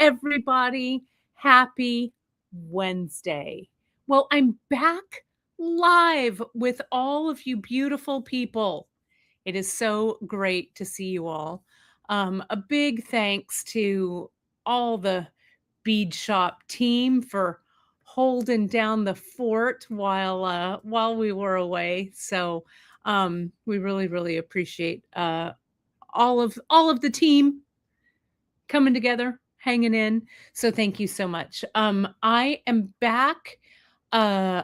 everybody. Happy Wednesday. Well, I'm back live with all of you beautiful people. It is so great to see you all. A big thanks to all the Beadshop team for holding down the fort while we were away. So we really appreciate all of the team coming together, hanging in. So thank you so much. I am back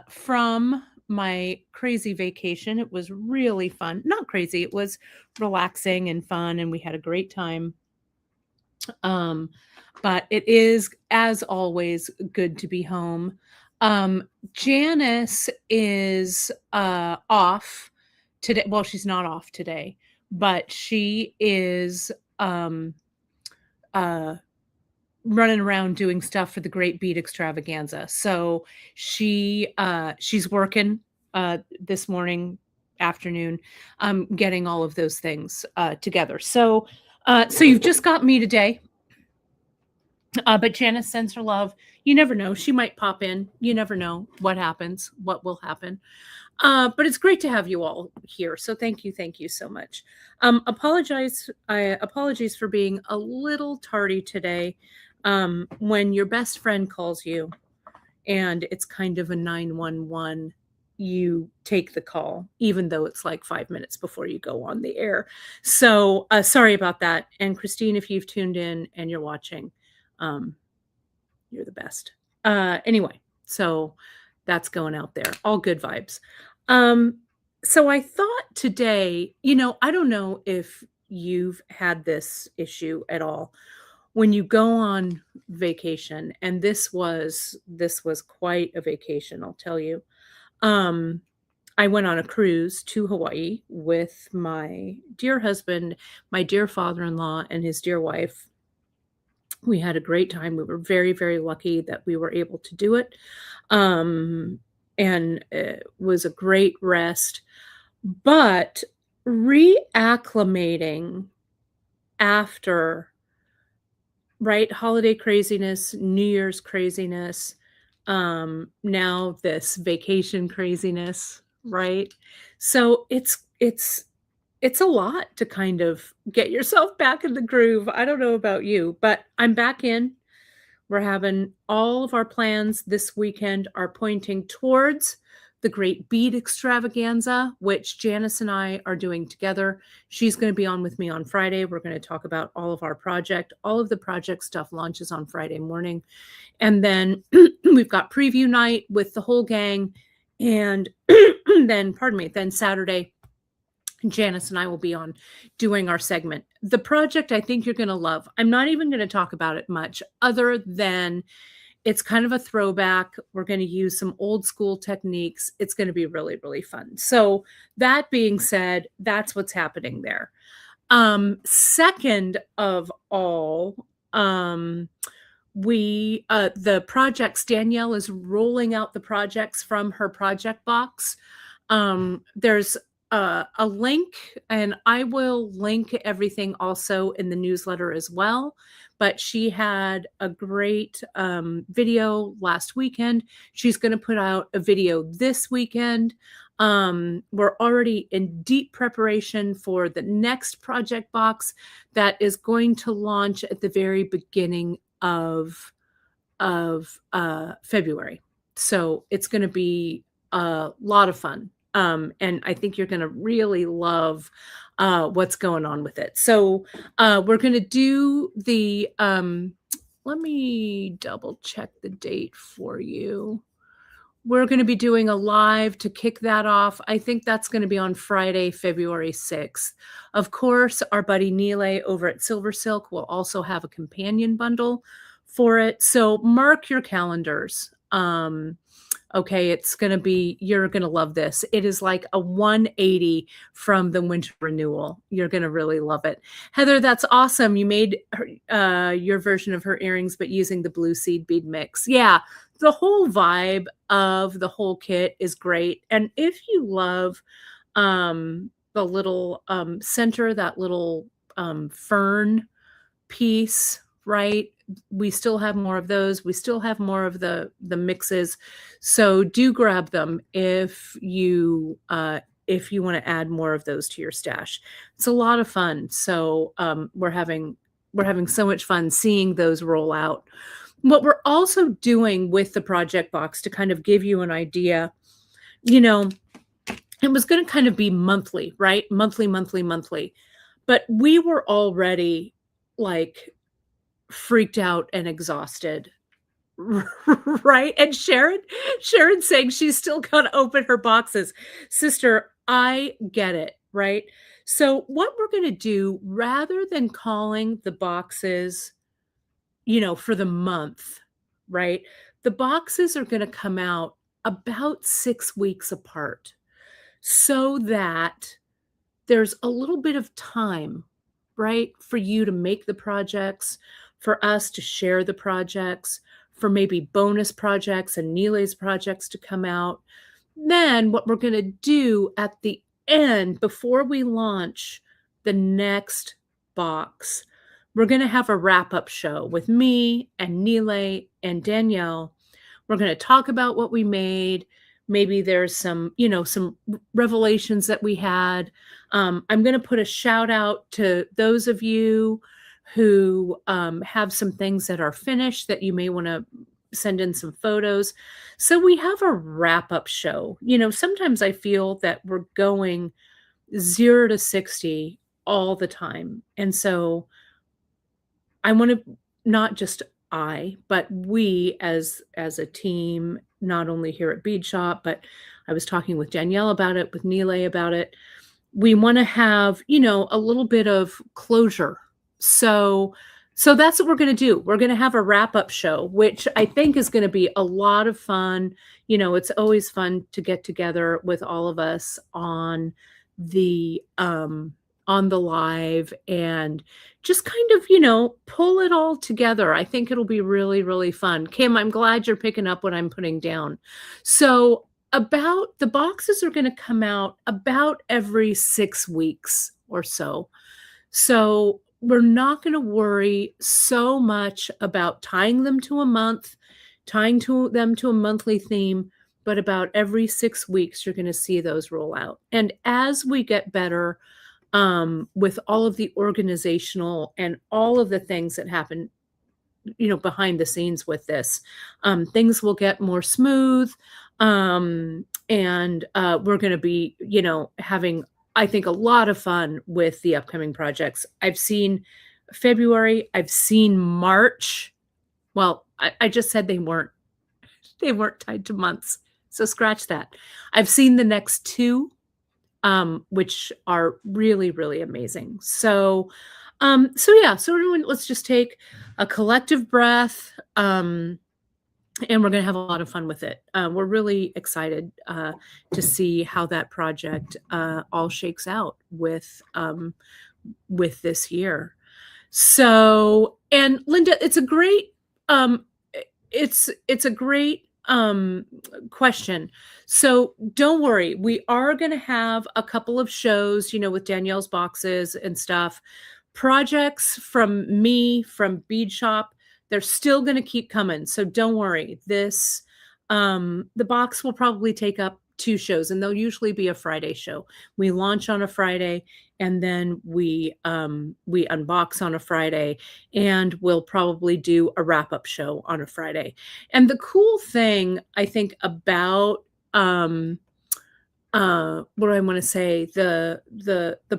from my crazy vacation. It was really fun. Not crazy, it was relaxing and fun, and we had a great time. But it is, as always, good to be home. Janice is off today. Well, she's not off today, but she is uh, running around doing stuff for the Great Bead Extravaganza. So she's working this morning, afternoon, getting all of those things together. So you've just got me today. But Janice sends her love. You never know. She might pop in. You never know what happens, what will happen. But it's great to have you all here. So thank you so much. Apologies for being a little tardy today. When your best friend calls you and it's kind of a 911, you take the call, even though it's like 5 minutes before you go on the air. So sorry about that. And Christine, if you've tuned in and you're watching, you're the best. Anyway, so that's going out there. All good vibes. So I thought today, I don't know if you've had this issue at all when you go on vacation, and this was quite a vacation, I'll tell you. I went on a cruise to Hawaii with my dear husband, my dear father-in-law, and his dear wife. We had a great time. We were very lucky that we were able to do it. And it was a great rest. But reacclimating after, right, holiday craziness, New Year's craziness, now this vacation craziness, right? So it's a lot to kind of get yourself back in the groove. I don't know about you, but I'm back in. We're having all of our plans this weekend are pointing towards the Great Bead Extravaganza, which Janice and I are doing together. She's going to be on with me on Friday. We're going to talk about all of our project. All of the project stuff launches on Friday morning. And then we've got preview night with the whole gang. And then Saturday, Janice and I will be on doing our segment. The project I think you're going to love. I'm not even going to talk about it much other than it's kind of a throwback. We're going to use some old school techniques. It's going to be really fun. So that being said, that's what's happening there. Second of all, the projects, Danielle is rolling out the projects from her project box. There's a link, and I will link everything also in the newsletter as well. But she had a great video last weekend. She's going to put out a video this weekend. We're already in deep preparation for the next project box that is going to launch at the very beginning of February. So it's going to be a lot of fun. And I think you're going to really love what's going on with it. So we're going to do the, let me double check the date for you. We're going to be doing a live to kick that off. I think that's going to be on Friday, February 6th. Of course, our buddy Nile over at Silver Silk will also have a companion bundle for it. So mark your calendars. Okay, it's going to be, you're going to love this. It is like a 180 from the winter renewal. You're going to really love it. Heather, that's awesome. You made your version of her earrings, but using the blue seed bead mix. Yeah, the whole vibe of the whole kit is great. And if you love the little center, that little fern piece right? We still have more of those. We still have more of the mixes. So do grab them if you want to add more of those to your stash. It's a lot of fun. So we're having so much fun seeing those roll out. What we're also doing with the project box to kind of give you an idea, you know, it was going to kind of be monthly, right? Monthly, monthly, monthly. But we were already like freaked out and exhausted. Right? And Sharon saying she's still gonna open her boxes. Sister, I get it, right? So what we're gonna do, rather than calling the boxes, for the month, right? The boxes are gonna come out about 6 weeks apart so that there's a little bit of time, right, for you to make the projects, for us to share the projects, for maybe bonus projects and Neelay's projects to come out. Then what we're going to do at the end, before we launch the next box, we're going to have a wrap-up show with me and Neelay and Danielle. We're going to talk about what we made. Maybe there's some revelations that we had. I'm going to put a shout out to those of you who have some things that are finished that you may want to send in some photos. So we have a wrap up show. Sometimes I feel that we're going 0 to 60 all the time. And so I want to, not just but we as a team, not only here at Beadshop, but I was talking with Danielle about it, with Neelay about it. We want to have, a little bit of closure. So that's what we're going to do. We're going to have a wrap-up show, which I think is going to be a lot of fun. It's always fun to get together with all of us on the live and just kind of, pull it all together. I think it'll be really, really fun. Kim, I'm glad you're picking up what I'm putting down. So about the boxes are going to come out about every 6 weeks or so. So we're not going to worry so much about tying them to a month, them to a monthly theme, but about every 6 weeks, you're going to see those roll out. And as we get better with all of the organizational and all of the things that happen, behind the scenes with this, things will get more smooth. And we're going to be, having, I think, a lot of fun with the upcoming projects. I've seen February, I've seen March. Well, I just said they weren't tied to months. So scratch that. I've seen the next 2, which are really, really amazing. So everyone, let's just take a collective breath, and we're going to have a lot of fun with it. We're really excited to see how that project all shakes out with this year. So, and Linda, it's a great question. So don't worry, we are going to have a couple of shows, with Danielle's boxes and stuff. Projects from me, from Beadshop, they're still going to keep coming. So don't worry. This, the box will probably take up 2 shows, and they'll usually be a Friday show. We launch on a Friday, and then we unbox on a Friday, and we'll probably do a wrap-up show on a Friday. And the cool thing, I think, about what do I want to say, the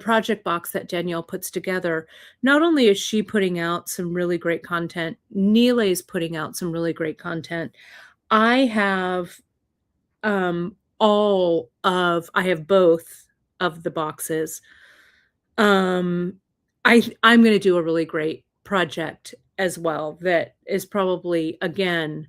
project box that Danielle puts together, not only is she putting out some really great content, Neelay's putting out some really great content. I have I have both of the boxes. I'm going to do a really great project as well that is probably, again,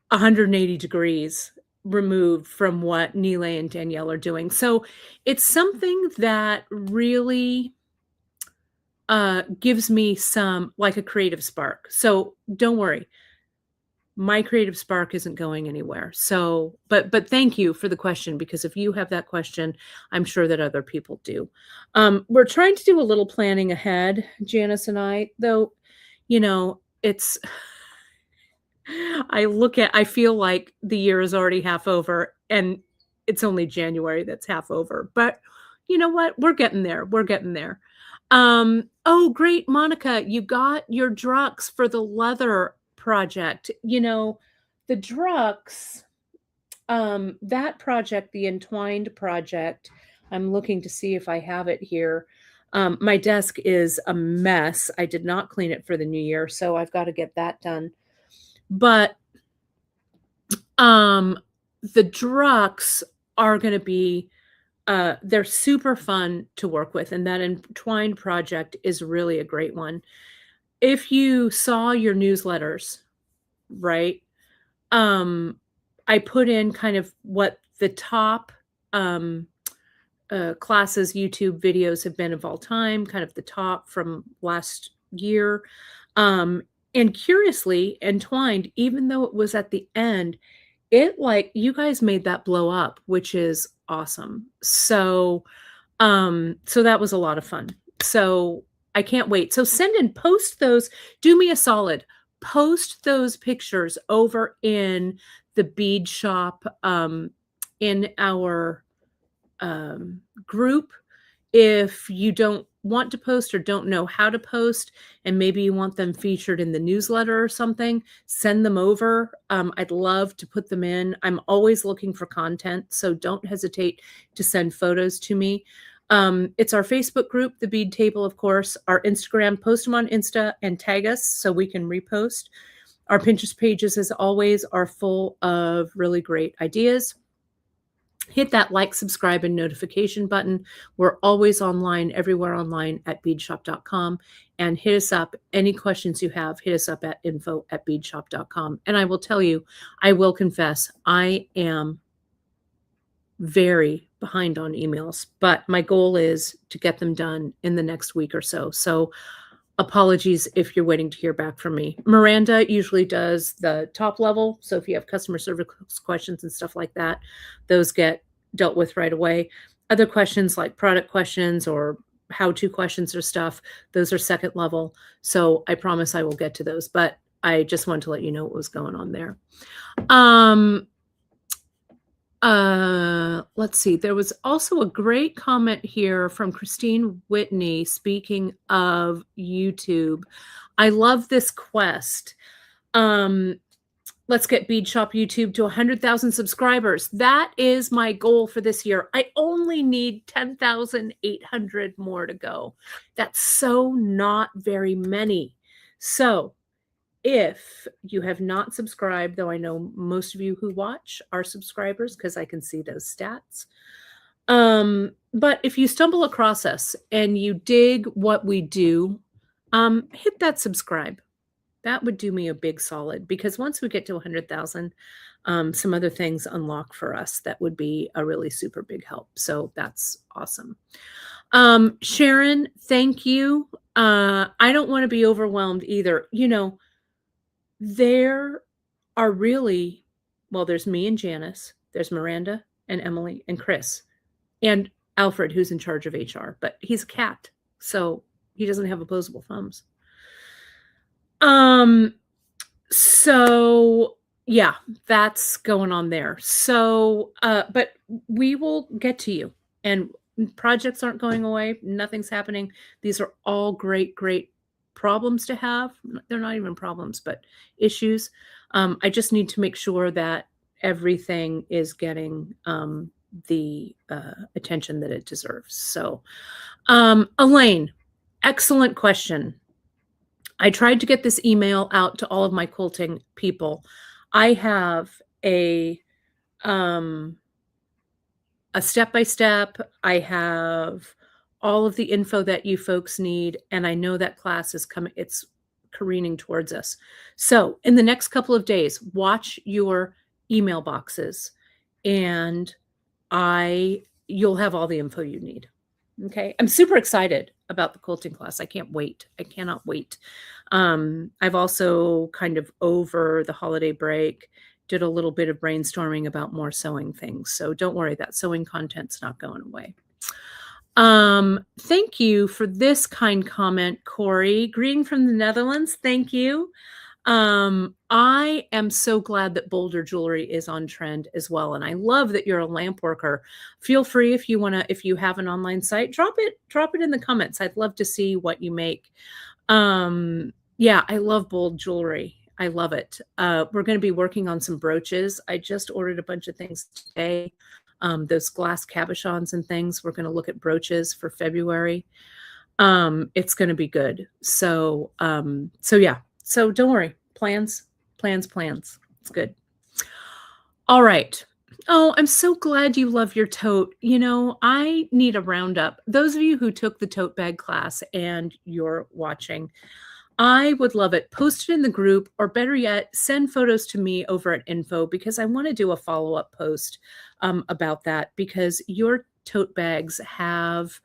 180 degrees removed from what Neelay and Danielle are doing. So it's something that really gives me some, like, a creative spark. So don't worry. my creative spark isn't going anywhere. So, but thank you for the question, because if you have that question, I'm sure that other people do. We're trying to do a little planning ahead, Janice and I, though, it's I feel like the year is already half over and it's only January that's half over. But you know what? We're getting there. We're getting there. Oh, great, Monica, you got your drucks for the leather project. The drucks, that project, the entwined project, I'm looking to see if I have it here. My desk is a mess. I did not clean it for the new year, so I've got to get that done. But the drucks are going to be they're super fun to work with, and that entwined project is really a great one. If you saw your newsletters, right? I put in kind of what the top classes YouTube videos have been of all time, kind of the top from last year. And curiously, entwined, even though it was at the end, you guys made that blow up, which is awesome. So that was a lot of fun. So I can't wait. So post those, do me a solid, post those pictures over in the Beadshop, in our group. If you don't want to post or don't know how to post, and maybe you want them featured in the newsletter or something, send them over. I'd love to put them in. I'm always looking for content, so don't hesitate to send photos to me. It's our Facebook group, the Bead Table, of course, our Instagram, post them on Insta and tag us so we can repost. Our Pinterest pages, as always, are full of really great ideas. Hit that like, subscribe, and notification button. We're always online, everywhere online at beadshop.com. And hit us up. Any questions you have, hit us up at info@beadshop.com. And I will tell you, I will confess, I am very behind on emails, but my goal is to get them done in the next week or so. So apologies if you're waiting to hear back from me. Miranda usually does the top level. So if you have customer service questions and stuff like that, those get dealt with right away. Other questions like product questions or how-to questions or stuff, those are second level. So I promise I will get to those, but I just wanted to let you know what was going on there. Let's see. There was also a great comment here from Christine Whitney. Speaking of YouTube, I love this quest. Let's get Beadshop YouTube to 100,000 subscribers. That is my goal for this year. I only need 10,800 more to go. That's so not very many. So if you have not subscribed, though I know most of you who watch are subscribers because I can see those stats. But if you stumble across us and you dig what we do, hit that subscribe. That would do me a big solid, because once we get to 100,000, some other things unlock for us that would be a really super big help. So that's awesome. Sharon, thank you. I don't want to be overwhelmed either. There are really, well, there's me and Janice, there's Miranda and Emily and Chris and Alfred, who's in charge of HR, but he's a cat, so he doesn't have opposable thumbs. So yeah, that's going on there. So, but we will get to you, and projects aren't going away. Nothing's happening. These are all great problems to have. They're not even problems, but issues. I just need to make sure that everything is getting the attention that it deserves. So, Elaine, excellent question. I tried to get this email out to all of my quilting people. I have a step-by-step. I have all of the info that you folks need, and I know that class is coming. It's careening towards us. So in the next couple of days, watch your email boxes, and you'll have all the info you need. Okay. I'm super excited about the quilting class. I can't wait. I cannot wait. I've also kind of over the holiday break did a little bit of brainstorming about more sewing things. So don't worry, that sewing content's not going away. Thank you for this kind comment, Corey. Greeting from the Netherlands. Thank you. I am so glad that Boulder jewelry is on trend as well. And I love that you're a lamp worker. Feel free if you have an online site, drop it in the comments. I'd love to see what you make. Yeah, I love bold jewelry. I love it. We're going to be working on some brooches. I just ordered a bunch of things today. Those glass cabochons and things. We're going to look at brooches for February. It's going to be good. So yeah. So don't worry. Plans. It's good. All right. Oh, I'm so glad you love your tote. I need a roundup. Those of you who took the tote bag class and you're watching, I would love it. Post it in the group, or better yet, send photos to me over at info, because I want to do a follow-up post about that, because your tote bags have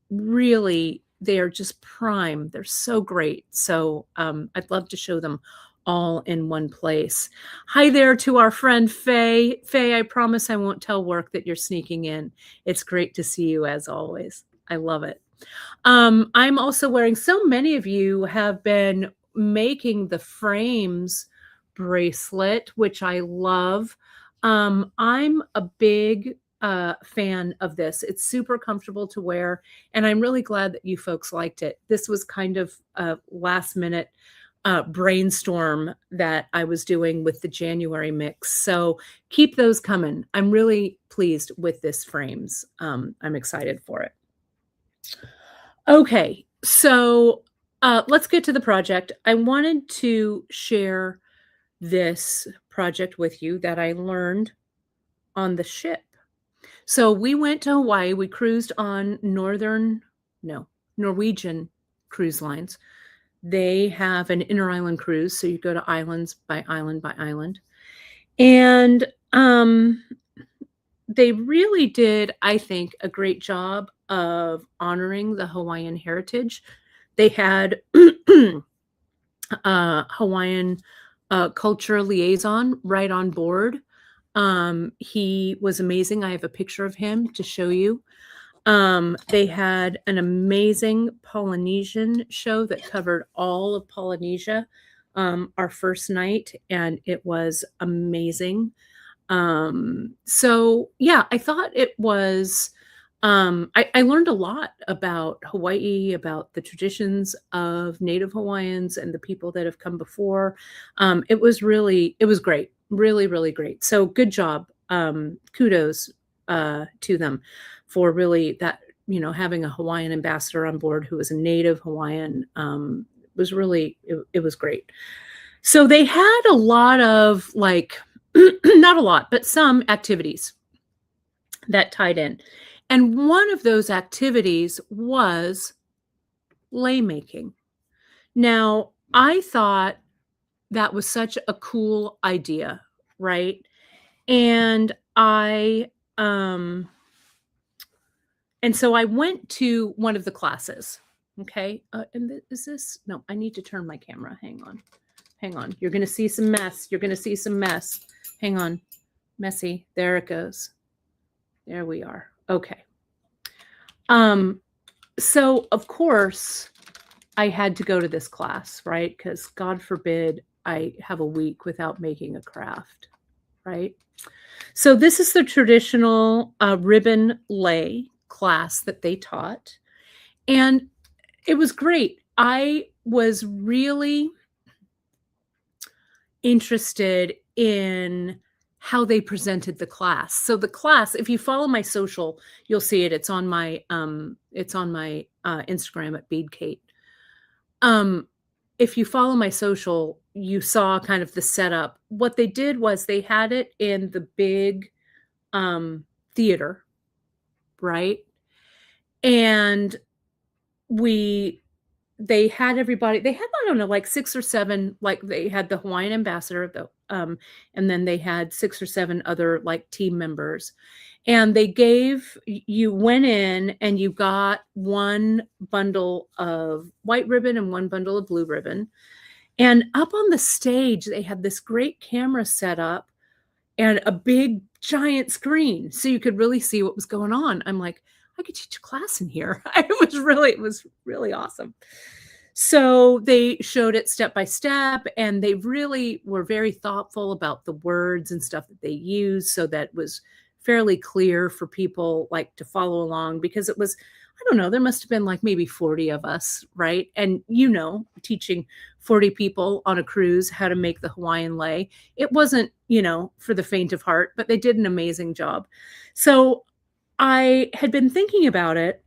really, they are just prime. They're so great. So I'd love to show them all in one place. Hi there to our friend Faye. Faye, I promise I won't tell work that you're sneaking in. It's great to see you as always. I love it. I'm also wearing, so many of you have been making the frames bracelet, which I love. I'm a big fan of this. It's super comfortable to wear, and I'm really glad that you folks liked it. This was kind of a last minute brainstorm that I was doing with the January mix. So keep those coming. I'm really pleased with this frames. I'm excited for it. Okay, so let's get to the project. I wanted to share this project with you that I learned on the ship. So we went to Hawaii. We cruised on Norwegian cruise lines. They have an inter-island cruise, so you go to islands by island by island. And they really did, I think, a great job of honoring the Hawaiian heritage. They had Hawaiian culture liaison right on board. He was amazing. I have a picture of him to show you. They had an amazing Polynesian show that covered all of Polynesia our first night, and it was amazing. So yeah, I thought it was, I learned a lot about Hawaii, about the traditions of Native Hawaiians and the people that have come before. It was great. Really, really great. So good job. Kudos to them for really that, having a Hawaiian ambassador on board who was a native Hawaiian, was really, it was great. So they had a lot of not a lot, but some activities that tied in. And one of those activities was lei-making. Now, I thought that was such a cool idea, right? And so I went to one of the classes. Okay. And is this, no, I need to turn my camera. Hang on. You're going to see some mess. Hang on. Messy. There it goes. There we are. Okay. So of course I had to go to this class, right? Because God forbid I have a week without making a craft, right? So this is the traditional ribbon lei class that they taught. And it was great. I was really interested in how they presented the class. So the class, if you follow my social, you'll see it. It's on my Instagram at Beadkate. If you follow my social, you saw kind of the setup. What they did was they had it in the big theater, right? And we they had everybody they had, I don't know, like 6 or 7, like, they had the Hawaiian ambassador, and then they had 6 or 7 other, like, team members, and they gave you went in and you got 1 bundle of white ribbon and 1 bundle of blue ribbon, and up on the stage, they had this great camera set up and a big giant screen so you could really see what was going on. I'm like, "I could teach a class in here." It was really awesome. So they showed it step by step, and they really were very thoughtful about the words and stuff that they used so that was fairly clear for people, like, to follow along because it was I don't know, there must have been, like, maybe 40 of us, right? And, teaching 40 people on a cruise how to make the Hawaiian lei, it wasn't, for the faint of heart, but they did an amazing job. So, I had been thinking about it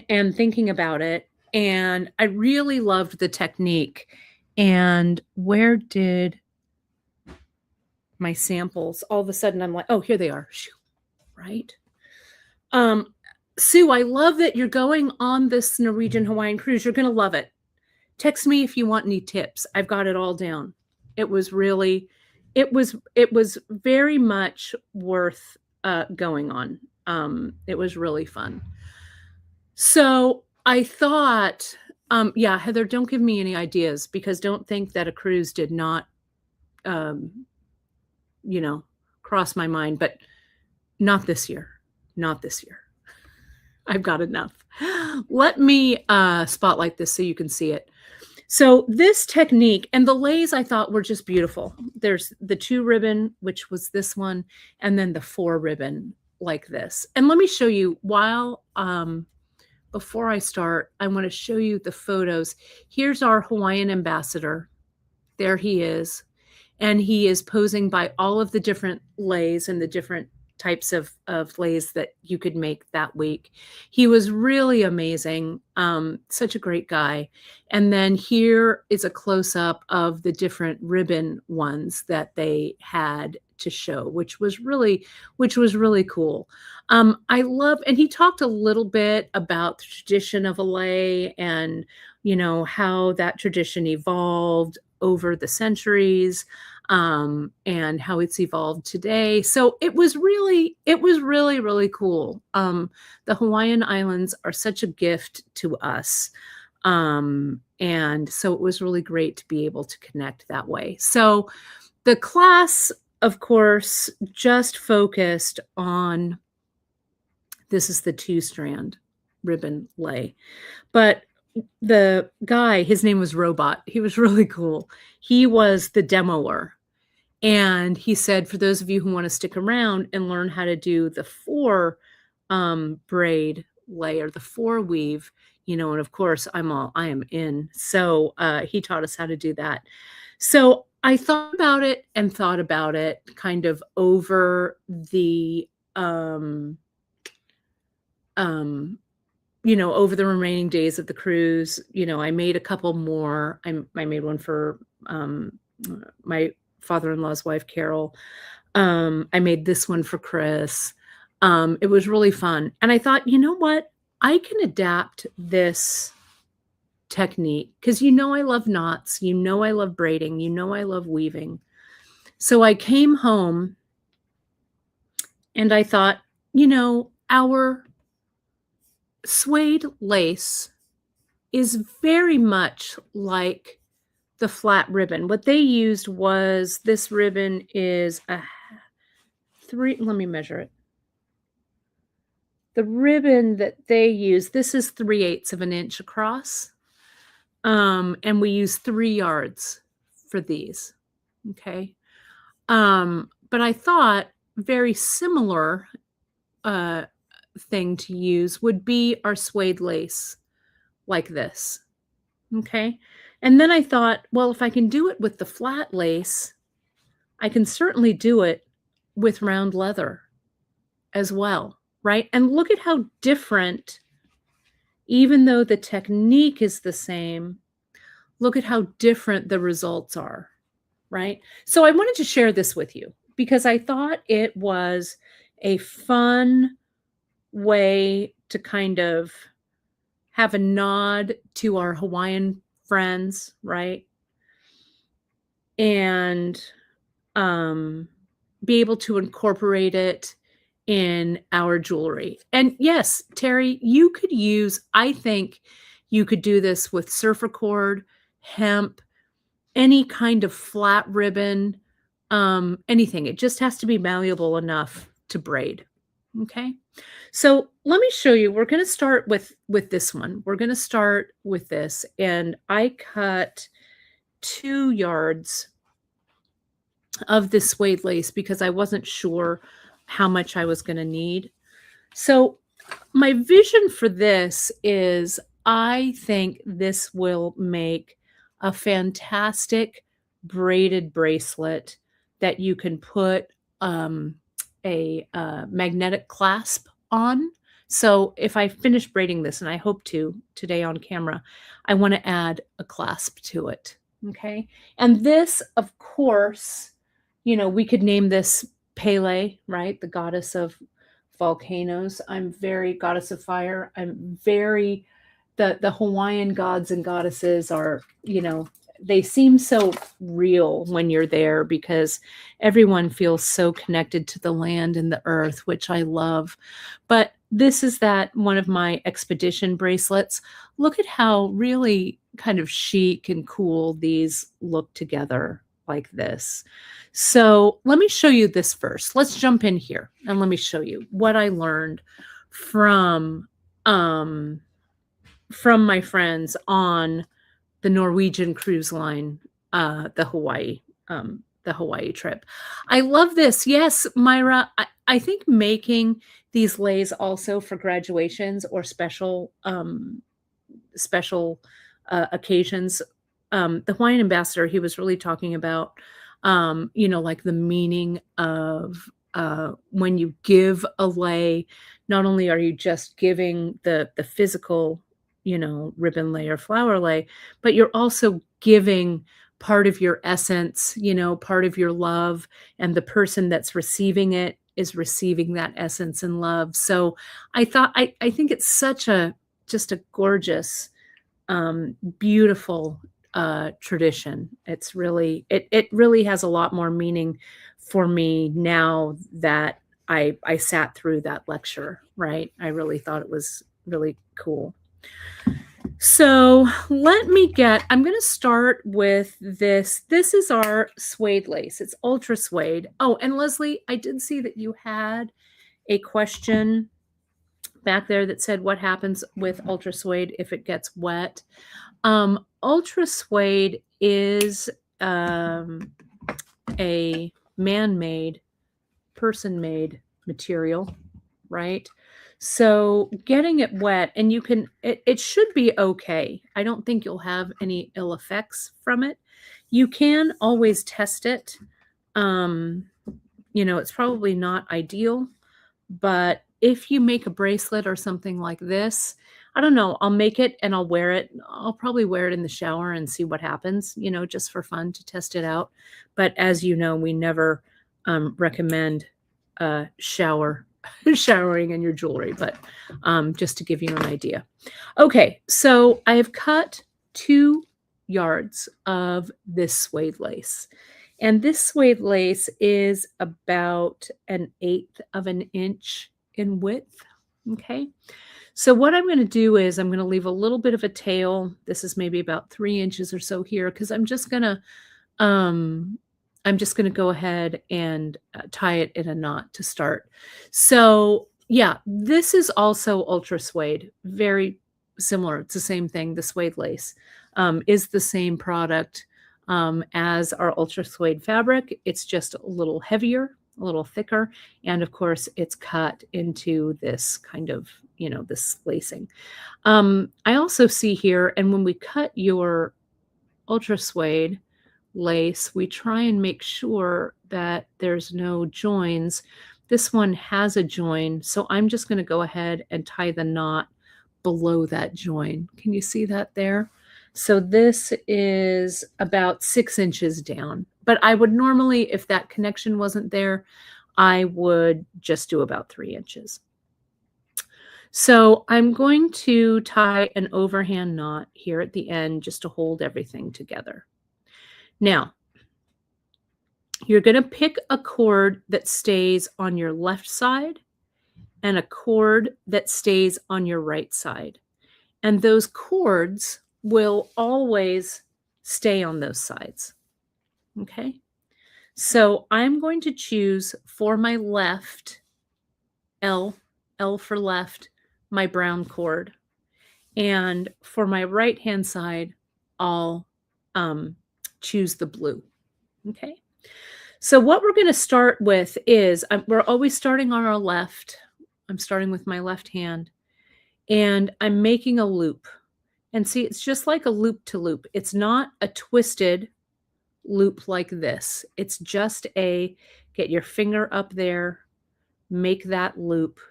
and thinking about it, and I really loved the technique. And where did my samples all of a sudden I'm like, "Oh, here they are." Shoo, right? Um, Sue, I love that you're going on this Norwegian Hawaiian cruise. You're gonna love it. Text me if you want any tips. I've got it all down. It was really it was very much worth, going on. It was really fun. So I thought, yeah, Heather, don't give me any ideas because don't think that a cruise did not, um, you know, cross my mind, but not this year. Not this year. I've got enough. Let me spotlight this so you can see it. So this technique and the leis I thought were just beautiful. There's the 2 ribbon, which was this one, and then the 4 ribbon like this. And let me show you while before I start, I want to show you the photos. Here's our Hawaiian ambassador. There he is. And he is posing by all of the different leis and the different types of leis that you could make that week. He was really amazing. Such a great guy. And then here is a close-up of the different ribbon ones that they had to show, which was really cool. I love, and he talked a little bit about the tradition of a lei and, how that tradition evolved over the centuries, and how it's evolved today. So it was really, really cool. The Hawaiian Islands are such a gift to us. And so it was really great to be able to connect that way. So the class, of course, just focused on, this is the 2-strand ribbon lei. But the guy, his name was Robot. He was really cool. He was the demoer. And he said, for those of you who want to stick around and learn how to do the 4 braid lei or the 4 weave, and of course I am in. So he taught us how to do that. So I thought about it kind of over the over the remaining days of the cruise. I made a couple more. I made one for my father-in-law's wife, Carol. I made this one for Chris. It was really fun. And I thought, you know what? I can adapt this technique because I love knots. I love braiding. I love weaving. So I came home and I thought, our suede lace is very much like the flat ribbon. What they used was, this ribbon is a 3, let me measure it. The ribbon that they use, this is 3/8 of an inch across. And we use 3 yards for these. Okay. But I thought very similar thing to use would be our suede lace like this. Okay. And then I thought, well, if I can do it with the flat lace, I can certainly do it with round leather as well, right? And look at how different, even though the technique is the same, look at how different the results are, right? So I wanted to share this with you because I thought it was a fun way to kind of have a nod to our Hawaiian friends, right? And um, be able to incorporate it in our jewelry. And yes, Terry, you could use, I think you could do this with surfer cord, hemp, any kind of flat ribbon, anything. It just has to be malleable enough to braid. Okay. So let me show you. We're going to start with this one. We're going to start with this, and I cut 2 yards of this suede lace because I wasn't sure how much I was going to need. So my vision for this is I think this will make a fantastic braided bracelet that you can put a magnetic clasp on. So if I finish braiding this, and I hope to today on camera, I want to add a clasp to it. Okay. And this, of course, we could name this Pele, right? The goddess of volcanoes. I'm very goddess of fire. I'm very the Hawaiian gods and goddesses are, they seem so real when you're there because everyone feels so connected to the land and the earth, which I love. But this is that one of my expedition bracelets. Look at how really kind of chic and cool these look together like this. So let me show you this first. Let's jump in here and let me show you what I learned from my friends on the Norwegian cruise line, the Hawaii trip. I love this. Yes, Myra, I think making these leis also for graduations or special occasions. The Hawaiian ambassador, he was really talking about, like the meaning of when you give a lei, not only are you just giving the physical, ribbon lei or flower lei, but you're also giving part of your essence, part of your love, and the person that's receiving it is receiving that essence and love. So I think it's such just a gorgeous, beautiful tradition. It's really, it really has a lot more meaning for me now that I sat through that lecture, right? I really thought it was really cool. So I'm going to start with this. This is our suede lace. It's ultra suede. Oh, and Leslie, I did see that you had a question back there that said, what happens with ultra suede if it gets wet? Ultra suede is a man-made, person-made material, right? So getting it wet, and it should be okay. I don't think you'll have any ill effects from it. You can always test it. It's probably not ideal, but if you make a bracelet or something like this, I don't know, I'll make it and I'll wear it. I'll probably wear it in the shower and see what happens, just for fun to test it out. But as you know, we never recommend showering in your jewelry, but just to give you an idea. Okay, so I have cut 2 yards of this suede lace. And this suede lace is about 1/8 of an inch in width. Okay. So what I'm going to do is I'm going to leave a little bit of a tail. This is maybe about 3 inches or so here, because I'm just going to go ahead and tie it in a knot to start. So yeah, this is also ultra suede, very similar. It's the same thing. The suede lace is the same product as our ultra suede fabric. It's just a little heavier, a little thicker, and of course it's cut into this kind of, this lacing. I also see here, and when we cut your ultra suede lace, we try and make sure that there's no joins. This one has a join, so I'm just going to go ahead and tie the knot below that join. Can you see that there? So this is about 6 inches down, but I would normally, if that connection wasn't there, I would just do about 3 inches. So I'm going to tie an overhand knot here at the end just to hold everything together. Now, you're going to pick a cord that stays on your left side and a cord that stays on your right side. And those cords will always stay on those sides. Okay? So I'm going to choose for my left, L, L for left, my brown cord. And for my right-hand side, I'll choose the blue. Okay? So what we're going to start with is, we're always starting on our left. I'm starting with my left hand. And I'm making a loop. And see, it's just like a loop to loop. It's not a twisted loop like this. It's just get your finger up there, make that loop,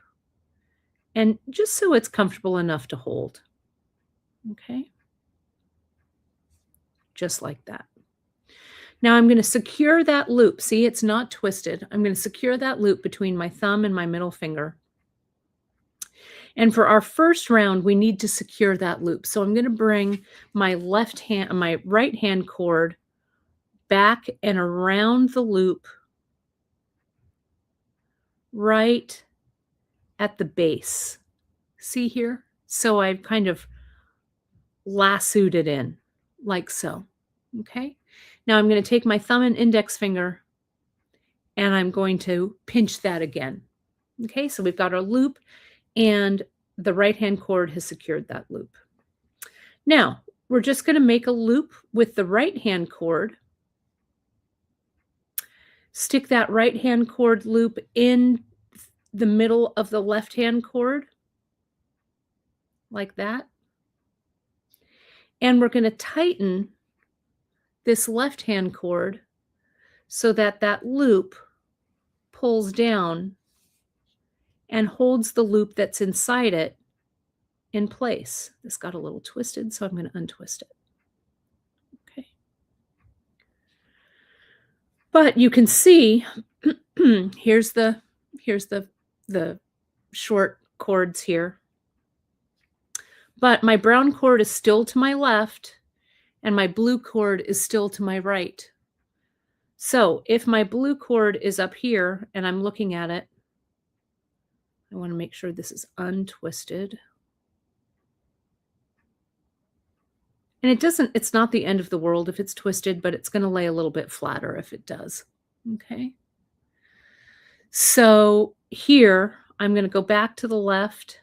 and just so it's comfortable enough to hold. Okay? Just like that. Now I'm going to secure that loop. See, it's not twisted. I'm going to secure that loop between my thumb and my middle finger. And for our first round, we need to secure that loop. So I'm going to bring my right hand cord back and around the loop right at the base. See here? So I've kind of lassoed it in like so. Okay? Now I'm going to take my thumb and index finger and I'm going to pinch that again. Okay? So we've got our loop and the right-hand cord has secured that loop. Now, we're just going to make a loop with the right-hand cord. Stick that right-hand cord loop in the middle of the left-hand cord, like that. And we're going to tighten this left-hand cord so that that loop pulls down and holds the loop that's inside it in place. This got a little twisted, so I'm going to untwist it. Okay. But you can see, here's the short cords here. But my brown cord is still to my left, and my blue cord is still to my right. So if my blue cord is up here and I'm looking at it, I want to make sure this is untwisted. And it's not the end of the world if it's twisted, but it's going to lay a little bit flatter if it does. Okay. So here, I'm going to go back to the left.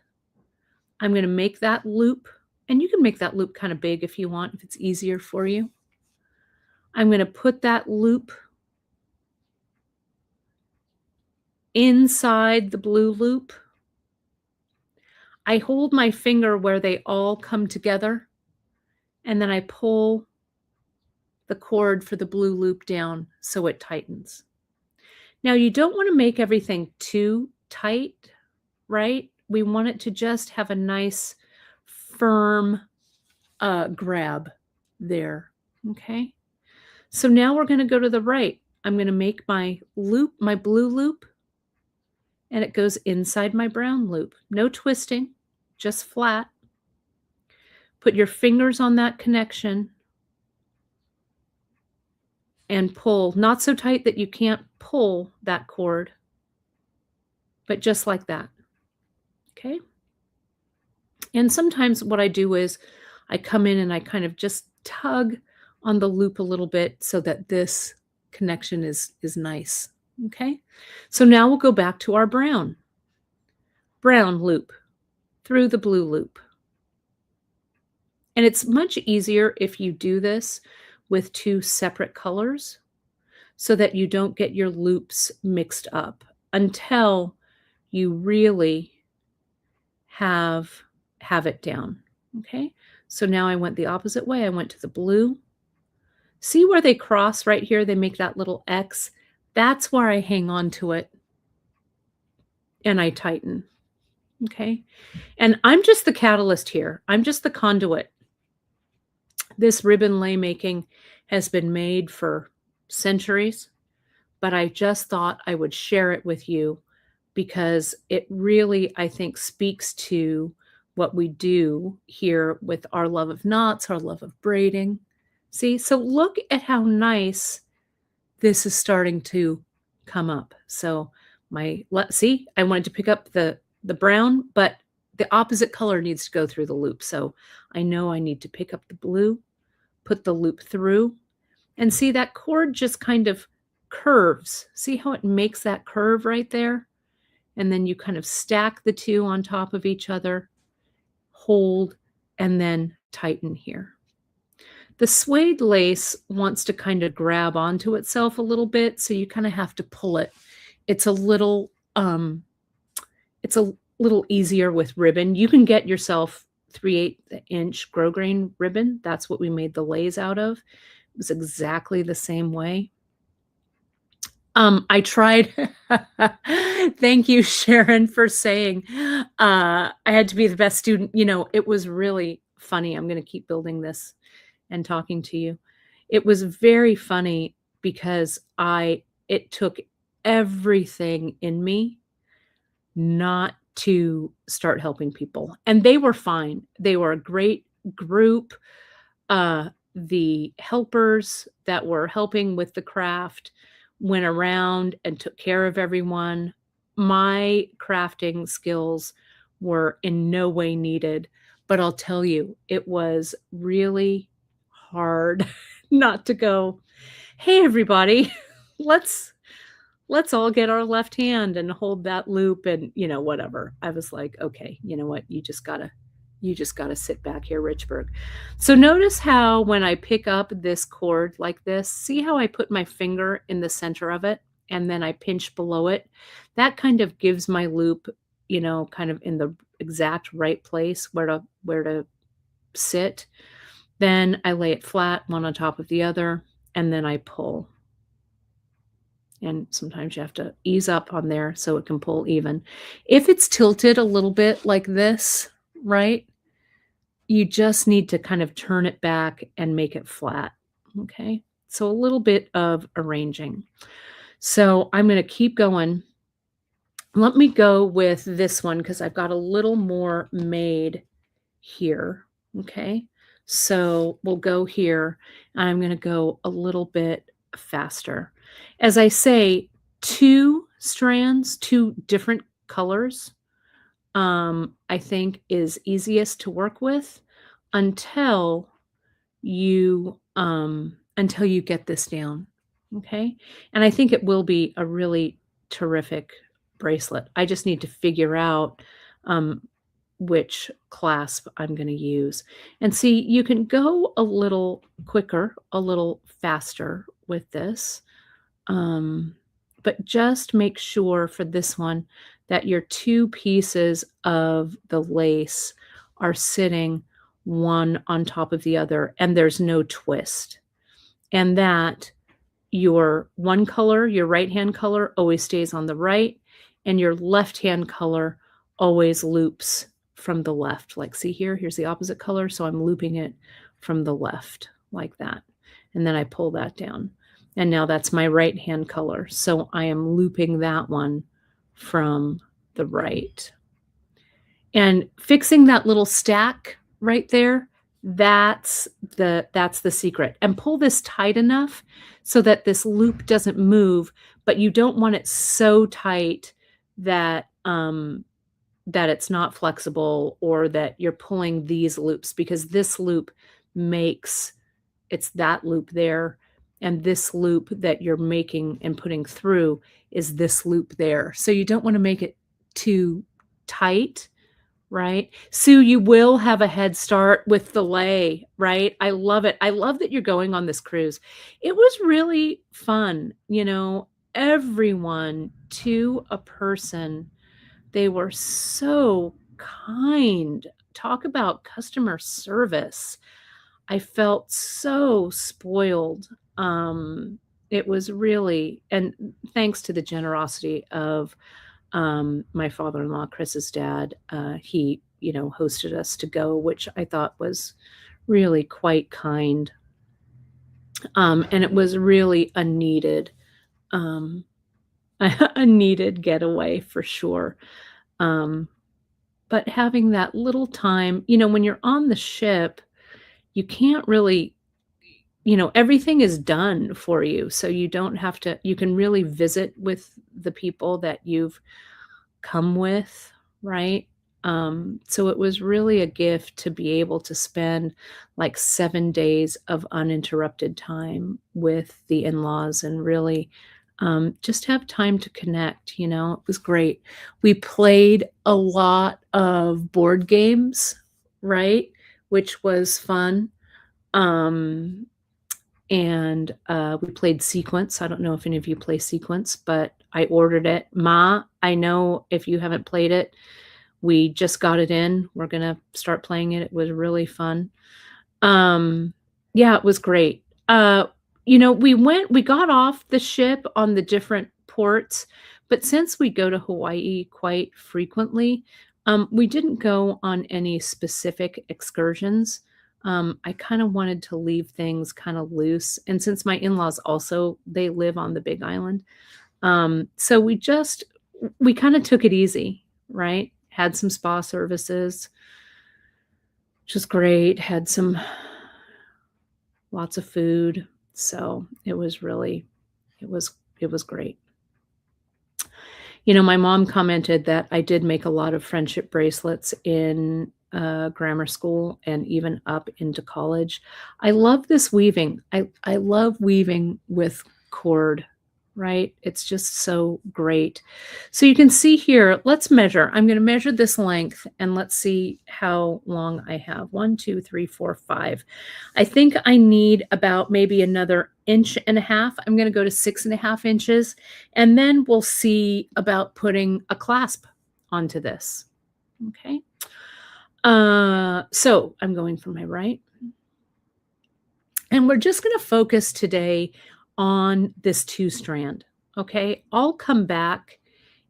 I'm going to make that loop, and you can make that loop kind of big if you want, if it's easier for you. I'm going to put that loop inside the blue loop. I hold my finger where they all come together, and then I pull the cord for the blue loop down so it tightens. Now, you don't want to make everything too tight, right? We want it to just have a nice, firm grab there, okay? So now we're going to go to the right. I'm going to make my loop, my blue loop, and it goes inside my brown loop. No twisting, just flat. Put your fingers on that connection and pull, not so tight that you can't pull that cord, but just like that, okay? And sometimes what I do is I come in and I kind of just tug on the loop a little bit so that this connection is nice, okay? So now we'll go back to our brown loop through the blue loop. And it's much easier if you do this with two separate colors so that you don't get your loops mixed up until you really have it down, okay? So now I went the opposite way. I went to the blue. See where they cross right here? They make that little X. That's where I hang on to it and I tighten, okay? And I'm just the catalyst here. I'm just the conduit. This ribbon lei making has been made for centuries, but I just thought I would share it with you because it really, I think, speaks to what we do here with our love of knots, our love of braiding. See, so look at how nice this is starting to come up. So see, I wanted to pick up the brown, but the opposite color needs to go through the loop. So I know I need to pick up the blue, put the loop through, and see that cord just kind of curves. See how it makes that curve right there? And then you kind of stack the two on top of each other, hold, and then tighten here. The suede lace wants to kind of grab onto itself a little bit, so you kind of have to pull it. It's a little it's a little easier with ribbon. You can get yourself 3/8 inch grosgrain ribbon. That's what we made the leis out of. It was exactly the same way. I tried. Thank you, Sharon, for saying I had to be the best student. You know, it was really funny. I'm going to keep building this and talking to you. It was very funny because it took everything in me not to start helping people. And they were fine. They were a great group. The helpers that were helping with the craft went around and took care of everyone. My crafting skills were in no way needed, but I'll tell you, it was really hard not to go, "Hey, everybody, let's all get our left hand and hold that loop," and, whatever. I was like, "Okay, you know what? You just gotta sit back here, Richburg." So notice how when I pick up this cord like this, see how I put my finger in the center of it and then I pinch below it? That kind of gives my loop, kind of in the exact right place where to sit. Then I lay it flat, one on top of the other, and then I pull. And sometimes you have to ease up on there so it can pull even. If it's tilted a little bit like this, right, you just need to kind of turn it back and make it flat, okay? So a little bit of arranging. So I'm going to keep going. Let me go with this one because I've got a little more made here, okay? So we'll go here. I'm going to go a little bit faster. As I say, 2 strands, 2 different colors, I think is easiest to work with until you get this down, okay? And I think it will be a really terrific bracelet. I just need to figure out which clasp I'm going to use. And see, you can go a little quicker, a little faster with this. But just make sure for this one that your 2 pieces of the lace are sitting one on top of the other and there's no twist. And that your one color, your right hand color, always stays on the right, and your left hand color always loops from the left. Like, see here, here's the opposite color, so I'm looping it from the left like that. And then I pull that down. And now that's my right hand color. So I am looping that one from the right. And fixing that little stack right there, that's the secret. And pull this tight enough so that this loop doesn't move, but you don't want it so tight that that it's not flexible or that you're pulling these loops, because this loop it's that loop there, and this loop that you're making and putting through is this loop there. So you don't want to make it too tight, right? Sue, you will have a head start with the lei, right? I love it. I love that you're going on this cruise. It was really fun. Everyone, to a person, they were so kind. Talk about customer service. I felt so spoiled. It was really, and thanks to the generosity of my father-in-law, Chris's dad, he, hosted us to go, which I thought was really quite kind. And it was really a needed a needed getaway for sure. Um, but having that little time, when you're on the ship, you can't really, everything is done for you. So you don't have to, you can really visit with the people that you've come with, right? So it was really a gift to be able to spend like 7 days of uninterrupted time with the in-laws and really just have time to connect, It was great. We played a lot of board games, right? Which was fun. Um, and we played Sequence. I don't know if any of you play Sequence, but I ordered it. Ma, I know if you haven't played it, we just got it in. We're gonna start playing it. It was really fun. Um, yeah, it was great. We got off the ship on the different ports, but since we go to Hawaii quite frequently, we didn't go on any specific excursions. I kind of wanted to leave things kind of loose. And since my in-laws also, they live on the Big Island. So we kind of took it easy, right? Had some spa services, which was great. Had some lots of food. So it was it was great. My mom commented that I did make a lot of friendship bracelets in grammar school and even up into college. I love this weaving. I love weaving with cord, right? It's just so great. So you can see here, let's measure. I'm going to measure this length and let's see how long I have. 1, 2, 3, 4, 5. I think I need about maybe another inch and a half. I'm going to go to 6.5 inches, and then we'll see about putting a clasp onto this. Okay. So I'm going from my right. And we're just going to focus today on this 2-strand. Okay. I'll come back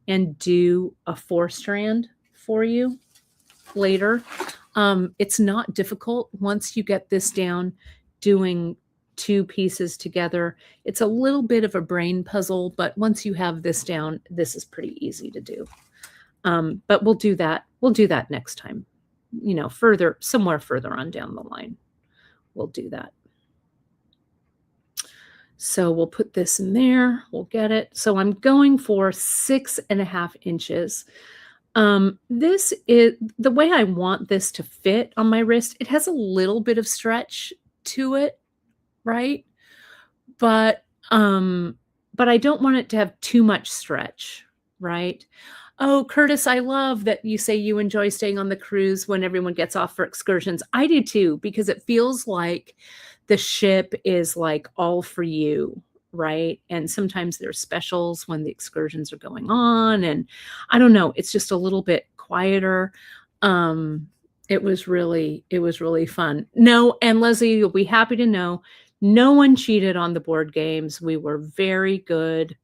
and do a 4-strand for you later. It's not difficult once you get this down, doing 2 pieces together. It's a little bit of a brain puzzle, but once you have this down, this is pretty easy to do. But we'll do that. We'll do that next time, somewhere further on down the line. We'll do that. So we'll put this in there. We'll get it. So I'm going for 6.5 inches. This is the way I want this to fit on my wrist. It has a little bit of stretch to it, right? But I don't want it to have too much stretch, right? Oh, Curtis, I love that you say you enjoy staying on the cruise when everyone gets off for excursions. I do too, because it feels like the ship is like all for you, right? And sometimes there's specials when the excursions are going on. And I don't know, it's just a little bit quieter. It was really fun. No, and Leslie, you'll be happy to know no one cheated on the board games. We were very good.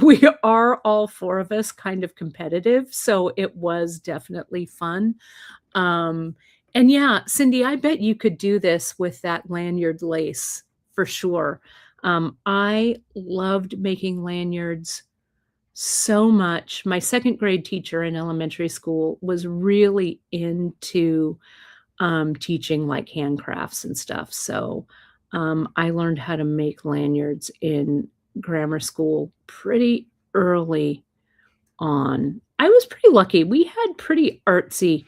We are all 4 of us kind of competitive, so it was definitely fun. And yeah, Cindy, I bet you could do this with that lanyard lace for sure. I loved making lanyards so much. My 2nd grade teacher in elementary school was really into teaching like handcrafts and stuff. So I learned how to make lanyards in grammar school pretty early on. I was pretty lucky. We had pretty artsy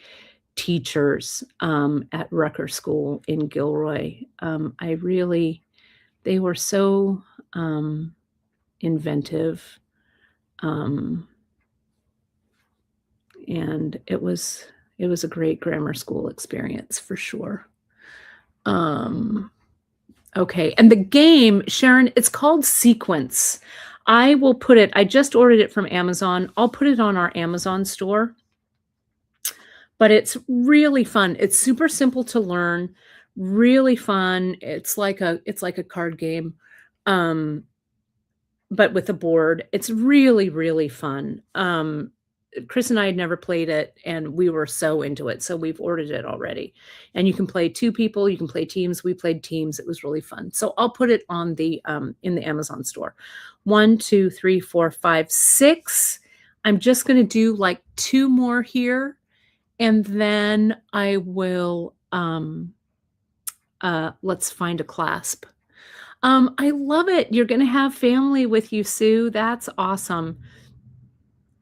teachers at Rucker School in Gilroy. They were so inventive. And it was a great grammar school experience for sure. Okay, and the game, Sharon, it's called Sequence. I just ordered it from Amazon. I'll put it on our Amazon store. But it's really fun. It's super simple to learn, really fun. It's like a card game, but with a board. It's really, really fun. Chris and I had never played it, and we were so into it. So we've ordered it already. And you can play 2 people, you can play teams. We played teams. It was really fun. So I'll put it on the in the Amazon store. 1, 2, 3, 4, 5, 6. I'm just going to do like 2 more here, and then I will let's find a clasp. I love it. You're going to have family with you, Sue. That's awesome.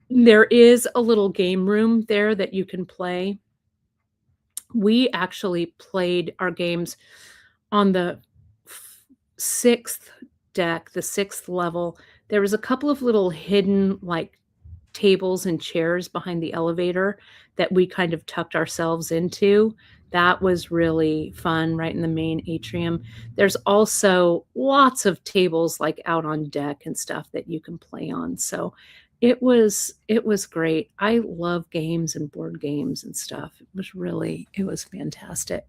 There is a little game room there that you can play. We actually played our games on the 6th deck, the 6th level. There was a couple of little hidden like tables and chairs behind the elevator that we kind of tucked ourselves into. That was really fun, right in the main atrium. There's also lots of tables like out on deck and stuff that you can play on. So it was great. I love games and board games and stuff. It was fantastic.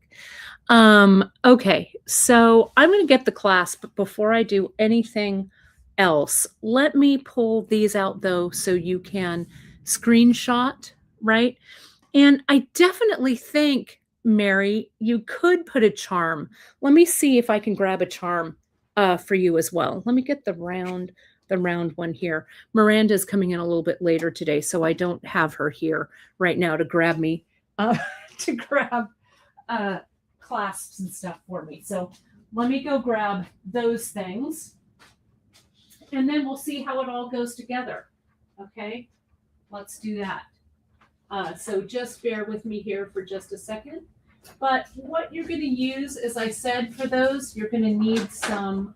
Okay, so I'm going to get the clasp, but before I do anything else, let me pull these out though so you can screenshot, right? And I definitely think, Mary, you could put a charm. Let me see if I can grab a charm for you as well. Let me get the round one here. Miranda's coming in a little bit later today, so I don't have her here right now to grab me, to grab clasps and stuff for me. So let me go grab those things, and then we'll see how it all goes together. Okay, let's do that. So just bear with me here for just a second. But what you're going to use, as I said, for those, you're going to need some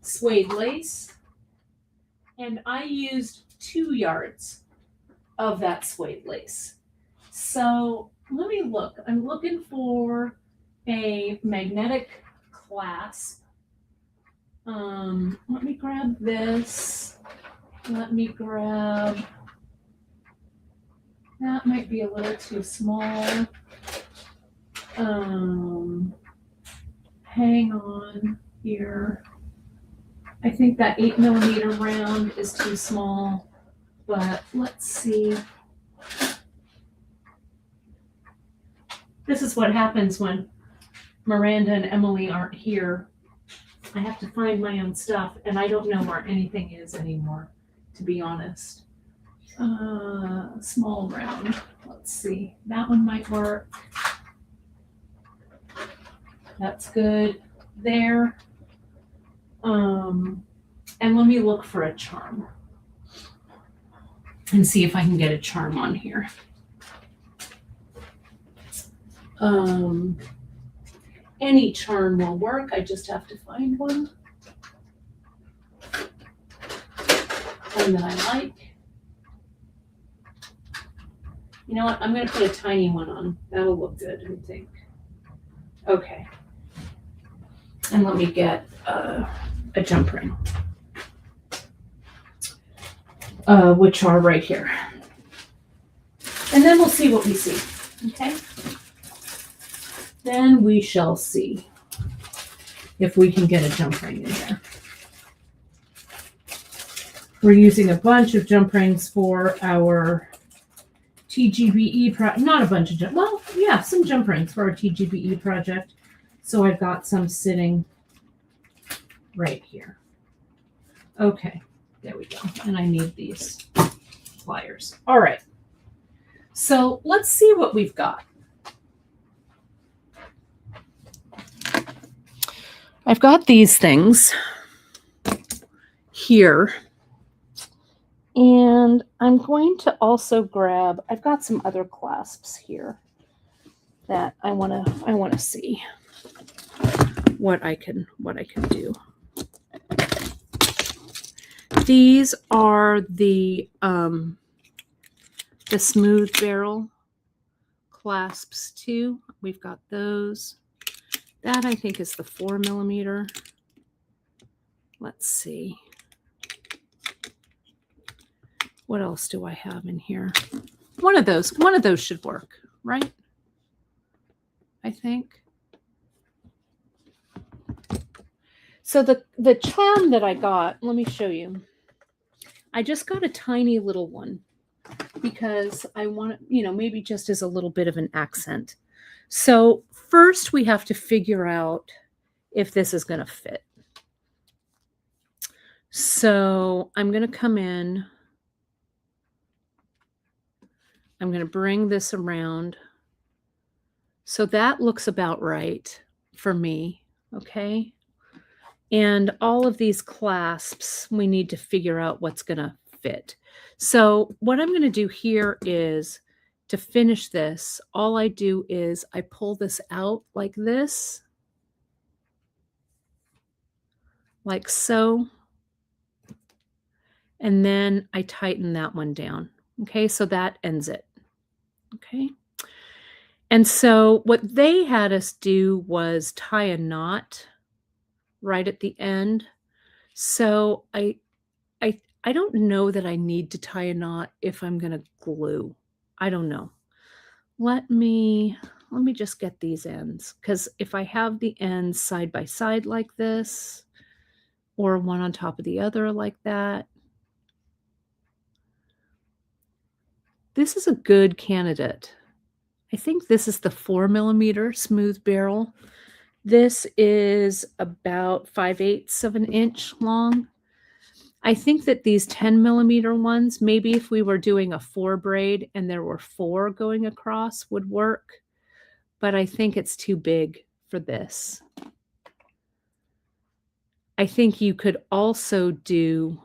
suede lace. And I used 2 yards of that suede lace. So let me look. I'm looking for a magnetic clasp. Let me grab this. Let me grab, that might be a little too small. Hang on here. I think that 8mm round is too small, but let's see. This is what happens when Miranda and Emily aren't here. I have to find my own stuff, and I don't know where anything is anymore, to be honest. Small round. Let's see. That one might work. That's good there. And let me look for a charm and see if I can get a charm on here. Any charm will work. I just have to find one. One that I like. You know what? I'm going to put a tiny one on. That'll look good, I think. Okay. And let me get a jump ring, which are right here. And then we'll see what we see. Okay? Then we shall see if we can get a jump ring in there. We're using a bunch of jump rings for our TGBE project. Not a bunch of some jump rings for our TGBE project. So I've got some sitting right here. Okay, there we go. And I need these pliers. All right. So let's see what we've got. I've got these things here. And I'm going to also grab, I've got some other clasps here that I want to see what I can do. These are the smooth barrel clasps too. We've got those. That I think is the 4mm. Let's see. What else do I have in here? One of those should work, right? I think. So the charm that I got, let me show you. I just got a tiny little one. because I want to, maybe just as a little bit of an accent. So first we have to figure out if this is going to fit. So I'm going to come in. I'm going to bring this around. So that looks about right for me. Okay. And all of these clasps, we need to figure out what's going to fit. So what I'm going to do here is to finish this, all I do is I pull this out like this, like so, and then I tighten that one down. Okay, so that ends it. Okay. And so what they had us do was tie a knot right at the end. So I don't know that I need to tie a knot if I'm going to glue. I don't know. Let me just get these ends, because if I have the ends side by side like this, or one on top of the other like that, this is a good candidate. I think this is the 4mm smooth barrel. This is about 5/8 of an inch long. I think that these 10mm ones, maybe if we were doing a 4 braid and there were 4 going across, would work, but I think it's too big for this. I think you could also do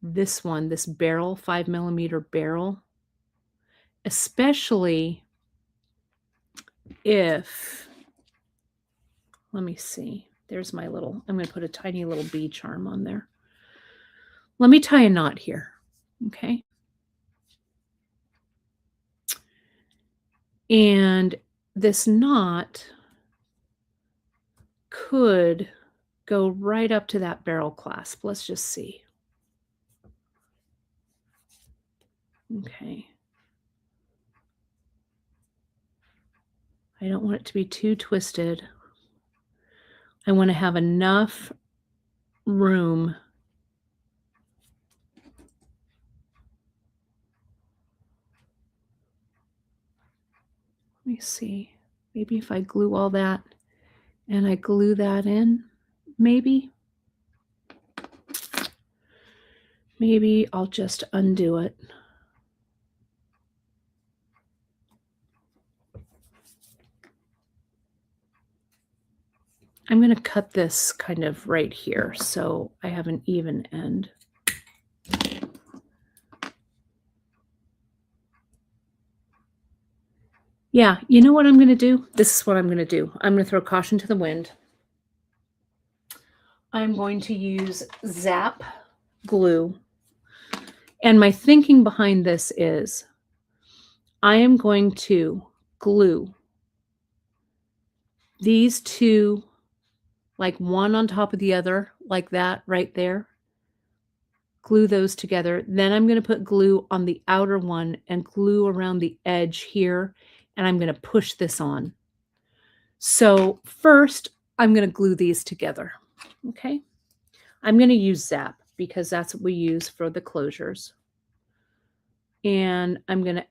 this one, this barrel, 5mm barrel, especially if, let me see, there's my little, I'm going to put a tiny little bee charm on there. Let me tie a knot here, okay? And this knot could go right up to that barrel clasp. Let's just see. Okay. I don't want it to be too twisted. I want to have enough room let me see. Maybe if I glue all that and I glue that in, maybe I'll just undo it. I'm going to cut this kind of right here so I have an even end. Yeah, you know what I'm going to do? This is what I'm going to do. I'm going to throw caution to the wind. I'm going to use Zap glue. And my thinking behind this is I am going to glue these two, like one on top of the other, like that right there. Glue those together. Then I'm going to put glue on the outer one and glue around the edge here. And I'm going to push this on. So first, I'm going to glue these together. Okay. I'm going to use Zap because that's what we use for the closures. And I'm going to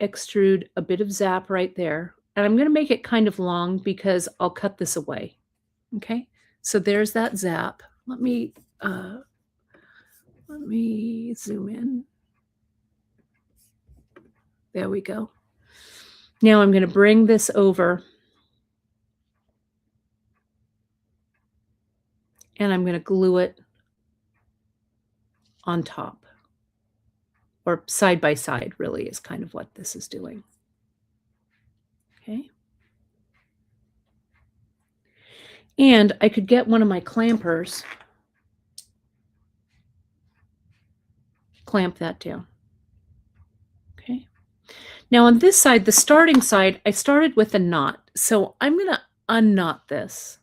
extrude a bit of Zap right there. And I'm going to make it kind of long because I'll cut this away. Okay. So there's that Zap. Let me zoom in. There we go. Now I'm going to bring this over and I'm going to glue it on top, or side by side really is kind of what this is doing. Okay. And I could get one of my clampers, clamp that down. Okay. Now on this side, the starting side, I started with a knot. So I'm going to unknot this.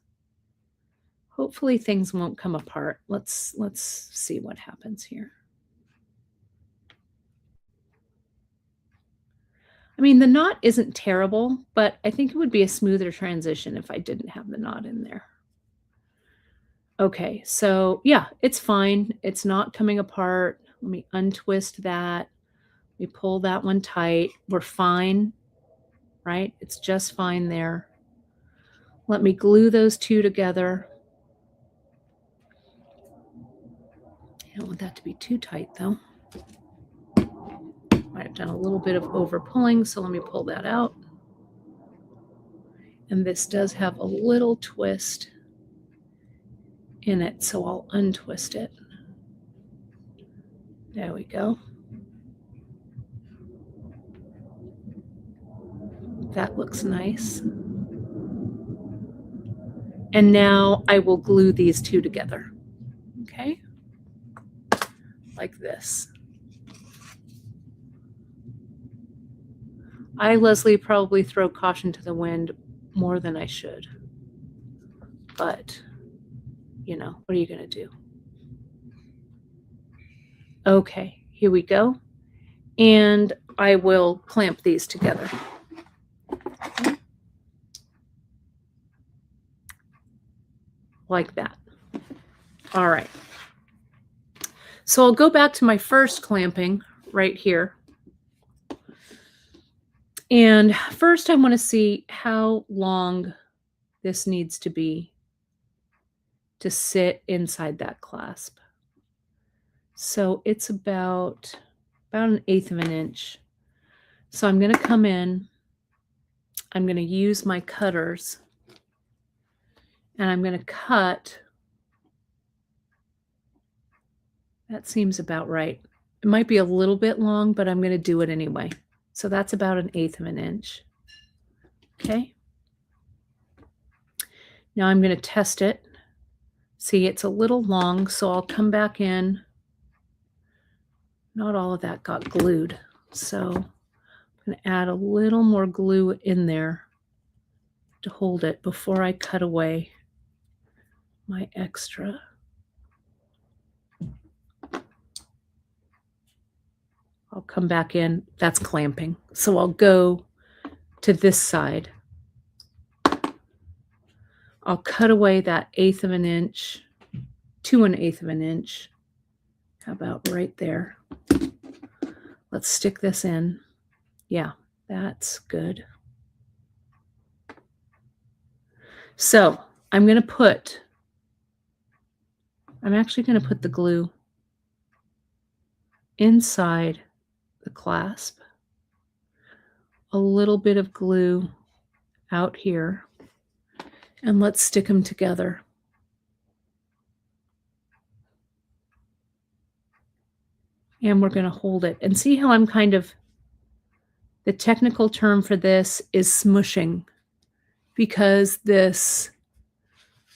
Hopefully things won't come apart. Let's see what happens here. I mean, the knot isn't terrible, but I think it would be a smoother transition if I didn't have the knot in there. Okay, so yeah, it's fine. It's not coming apart. Let me untwist that. We pull that one tight. We're fine, right? It's just fine there. Let me glue those two together. I don't want that to be too tight though. Might have done a little bit of over pulling, so let me pull that out. And this does have a little twist in it, so I'll untwist it. There we go. That looks nice. And now I will glue these two together. Okay? Like this. I, Leslie, probably throw caution to the wind more than I should. But, you know, what are you going to do? Okay, here we go. And I will clamp these together. Like that. All right. So I'll go back to my first clamping right here. And first I want to see how long this needs to be to sit inside that clasp. So it's about 1/8 of an inch. So I'm going to come in, I'm going to use my cutters, and I'm going to cut. That seems about right. It might be a little bit long, but I'm going to do it anyway. So that's about 1/8 of an inch. Okay. Now I'm going to test it. See, it's a little long, so I'll come back in. Not all of that got glued. So I'm going to add a little more glue in there to hold it before I cut away my extra. I'll come back in. That's clamping. So I'll go to this side. I'll cut away that 1/8 of an inch to 1/8 of an inch. How about right there? Let's stick this in. Yeah, that's good. So I'm actually going to put the glue inside the clasp, a little bit of glue out here, and let's stick them together. And we're going to hold it. And see how I'm the technical term for this is smushing, because this,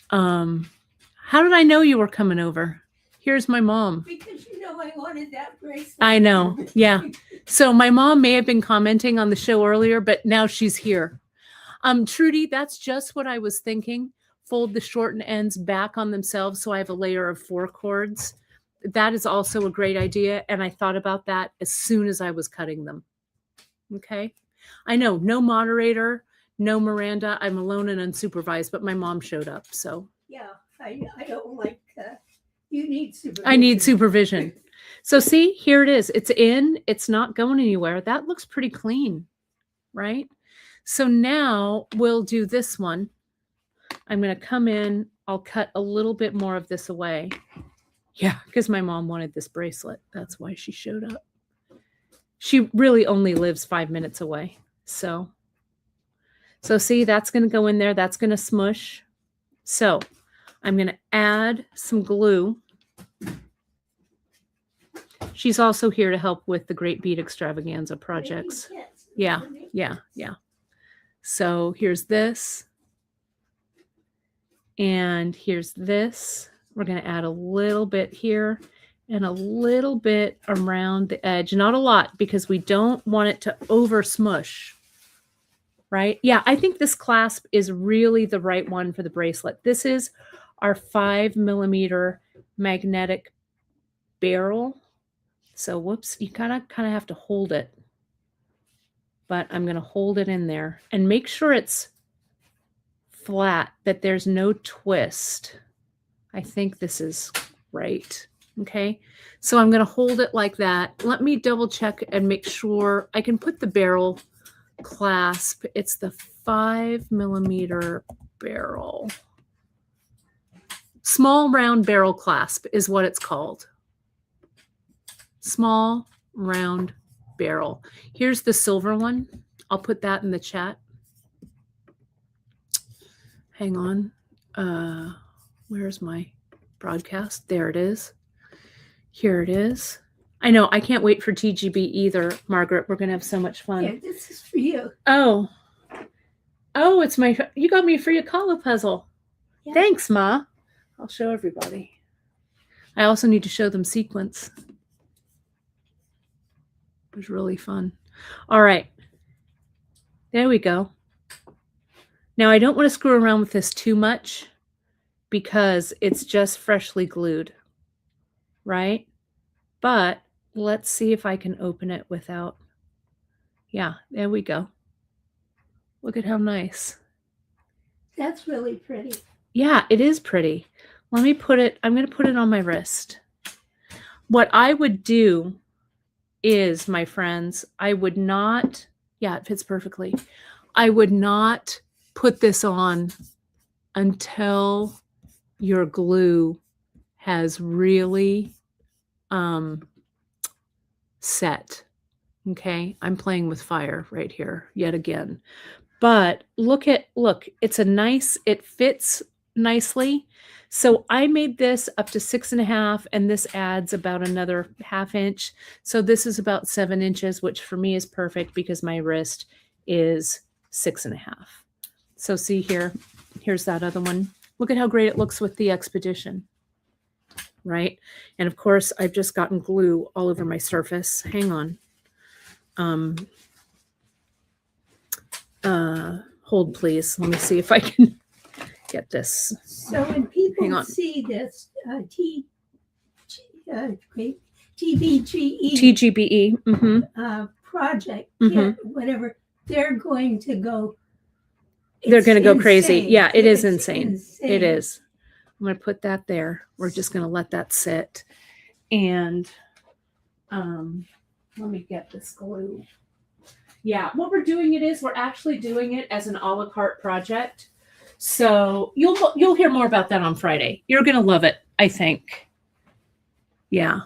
how did I know you were coming over? Here's my mom. Because you know I wanted that bracelet. I know, yeah. So my mom may have been commenting on the show earlier, but now she's here. Trudy, that's just what I was thinking. Fold the shortened ends back on themselves so I have a layer of 4 cords. That is also a great idea, and I thought about that as soon as I was cutting them. Okay? I know, no moderator, no Miranda. I'm alone and unsupervised, but my mom showed up, so. Yeah, I don't like, you need supervision. I need supervision. So see, here it is. It's in. It's not going anywhere. That looks pretty clean, right? So now we'll do this one. I'm going to come in. I'll cut a little bit more of this away. Yeah, because my mom wanted this bracelet. That's why she showed up. She really only lives 5 minutes away. So see, that's going to go in there. That's going to smush. So I'm going to add some glue. She's also here to help with the Great Bead Extravaganza projects. Yeah. So here's this. And here's this. We're going to add a little bit here and a little bit around the edge. Not a lot, because we don't want it to over smush. Right? Yeah, I think this clasp is really the right one for the bracelet. This is our 5mm magnetic barrel. So whoops, you kind of have to hold it. But I'm going to hold it in there and make sure it's flat, that there's no twist. I think this is right. Okay, so I'm going to hold it like that. Let me double check and make sure I can put the barrel clasp. It's the 5mm barrel. Small round barrel clasp is what it's called. Small round barrel. Here's the silver one. I'll put that in the chat. Hang on. Where's my broadcast? There it is. Here it is. I know. I can't wait for TGB either, Margaret. We're going to have so much fun. Yeah, this is for you. Oh, it's my, you got me a free Akala puzzle. Yeah. Thanks, Ma. I'll show everybody. I also need to show them sequence. It was really fun. All right. There we go. Now, I don't want to screw around with this too much because it's just freshly glued, right? But let's see if I can open it without. Yeah, there we go. Look at how nice. That's really pretty. Yeah, it is pretty. Let me put it, I'm going to put it on my wrist. What I would do is, my friends, I would not, yeah, it fits perfectly. I would not put this on until your glue has really set. Okay, I'm playing with fire right here yet again. But look, it's a nice, it fits nicely. So I made this up to 6.5, and this adds about another 1/2 inch. So this is about 7 inches, which for me is perfect because my wrist is 6.5. So see here, here's that other one. Look at how great it looks with the Expedition, right? And of course, I've just gotten glue all over my surface. Hang on. Hold please. Let me see if I can get this. So when people see this TBGE project, whatever, they're going to go. They're going to go crazy. Yeah, it is insane. It is. I'm going to put that there. We're just going to let that sit. And let me get this glue. Yeah, what we're doing we're actually doing it as an a la carte project. So you'll hear more about that on Friday. You're going to love it, I think. Yeah.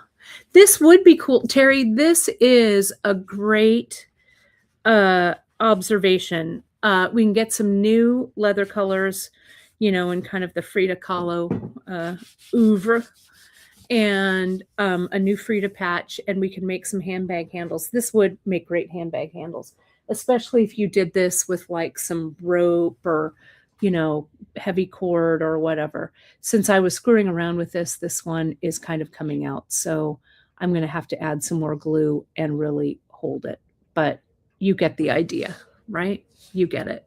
This would be cool. Terry, this is a great observation. We can get some new leather colors, in kind of the Frida Kahlo oeuvre, and a new Frida patch, and we can make some handbag handles. This would make great handbag handles, especially if you did this with like some rope or, heavy cord or whatever. Since I was screwing around with this one is kind of coming out. So I'm going to have to add some more glue and really hold it. But you get the idea, right? You get it.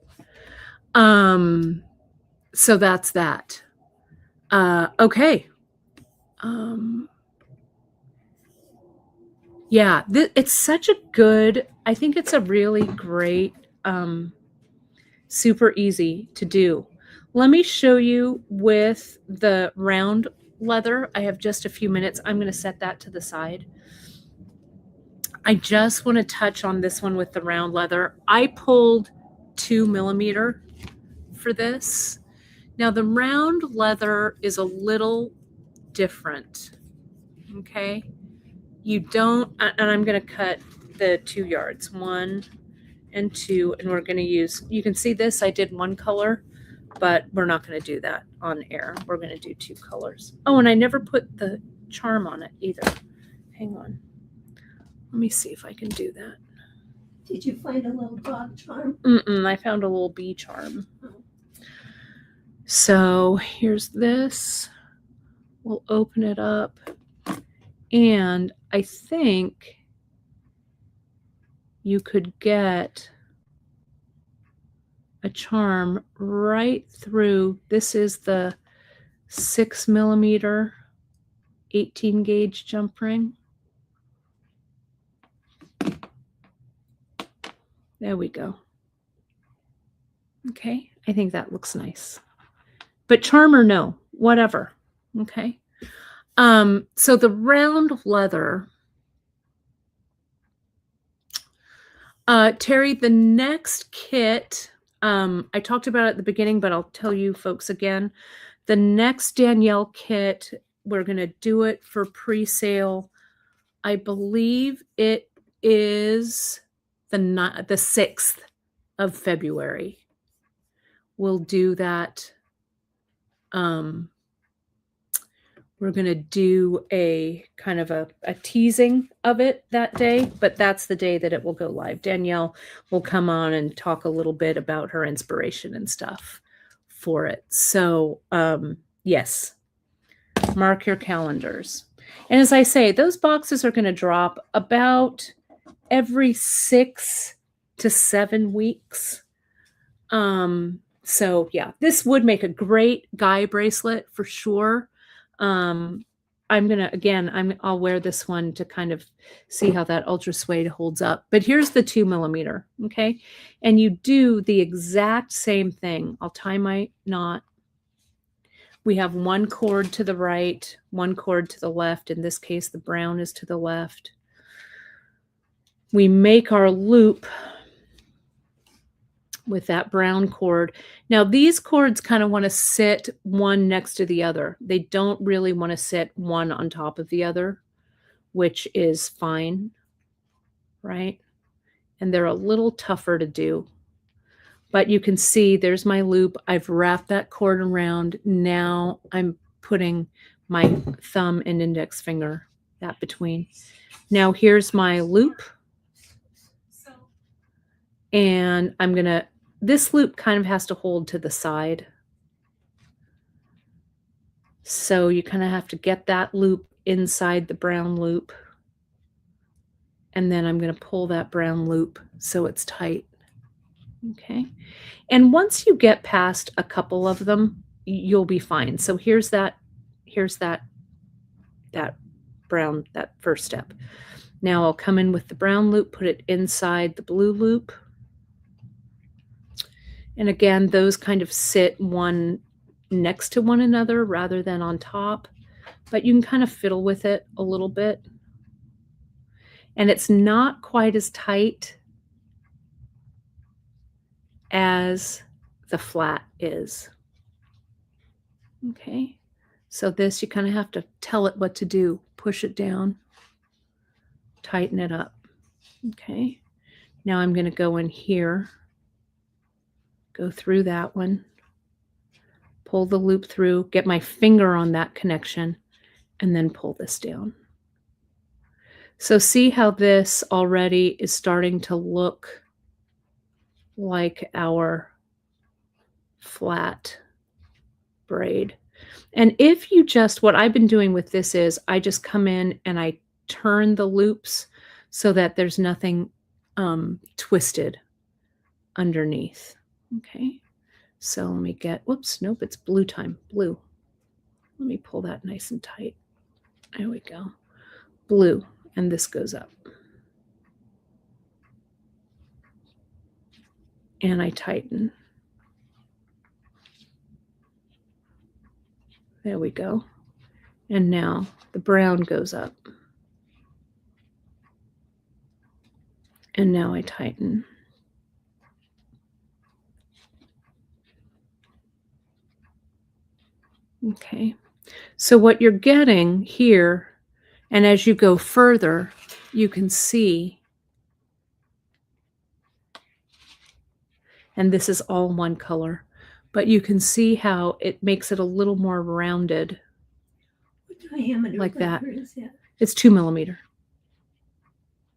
So that's that. Okay. Yeah, it's such a good, I think it's a really great, super easy to do. Let me show you with the round leather. I have just a few minutes. I'm going to set that to the side. I just want to touch on this one with the round leather. I pulled 2mm for this. Now the round leather is a little different. Okay. You don't, and I'm going to cut the 2 yards, 1 and 2, and we're going to use, you can see this, I did 1 color, but we're not going to do that on air. We're going to do 2 colors. Oh, and I never put the charm on it either. Hang on. Let me see if I can do that. Did you find a little dog charm? I found a little bee charm. So here's this. We'll open it up. And I think you could get a charm right through. This is the 6mm 18 gauge jump ring. There we go. Okay, I think that looks nice. But charm or no, whatever. Okay. So the round leather, Terry, the next kit, I talked about it at the beginning, but I'll tell you folks again. The next Danielle kit, we're going to do it for pre-sale. I believe it is the 6th of February. We'll do that. We're going to do a kind of a teasing of it that day, but that's the day that it will go live. Danielle will come on and talk a little bit about her inspiration and stuff for it. So, yes, mark your calendars. And as I say, those boxes are going to drop about every 6 to 7 weeks. So yeah, this would make a great guy bracelet for sure. I'll wear this one to kind of see how that ultra suede holds up. But here's the 2mm, okay? And you do the exact same thing. I'll tie my knot. We have one cord to the right, one cord to the left. In this case, the brown is to the left. We make our loop with that brown cord. Now these cords kind of want to sit one next to the other. They don't really want to sit one on top of the other, which is fine, right? And they're a little tougher to do. But you can see there's my loop. I've wrapped that cord around. Now I'm putting my thumb and index finger, that between. Now here's my loop. And I'm going to, this loop kind of has to hold to the side. So you kind of have to get that loop inside the brown loop. And then I'm going to pull that brown loop so it's tight. Okay. And once you get past a couple of them, you'll be fine. So here's that brown, that first step. Now I'll come in with the brown loop, put it inside the blue loop. And again, those kind of sit one next to one another rather than on top, but you can kind of fiddle with it a little bit. And it's not quite as tight as the flat is. Okay, so this, you kind of have to tell it what to do. Push it down, tighten it up. Okay, now I'm going to go in here, go through that one, pull the loop through, get my finger on that connection, and then pull this down. So see how this already is starting to look like our flat braid. And if you just, what I've been doing with this is I just come in and I turn the loops so that there's nothing twisted underneath. Okay, so let me get, whoops, nope, it's blue time, blue. Let me pull that nice and tight. There we go. Blue, and this goes up. And I tighten. There we go. And now the brown goes up. And now I tighten. Okay, so what you're getting here, and as you go further, you can see, and this is all one color, but you can see how it makes it a little more rounded. What diameter like that. is that? It's 2mm.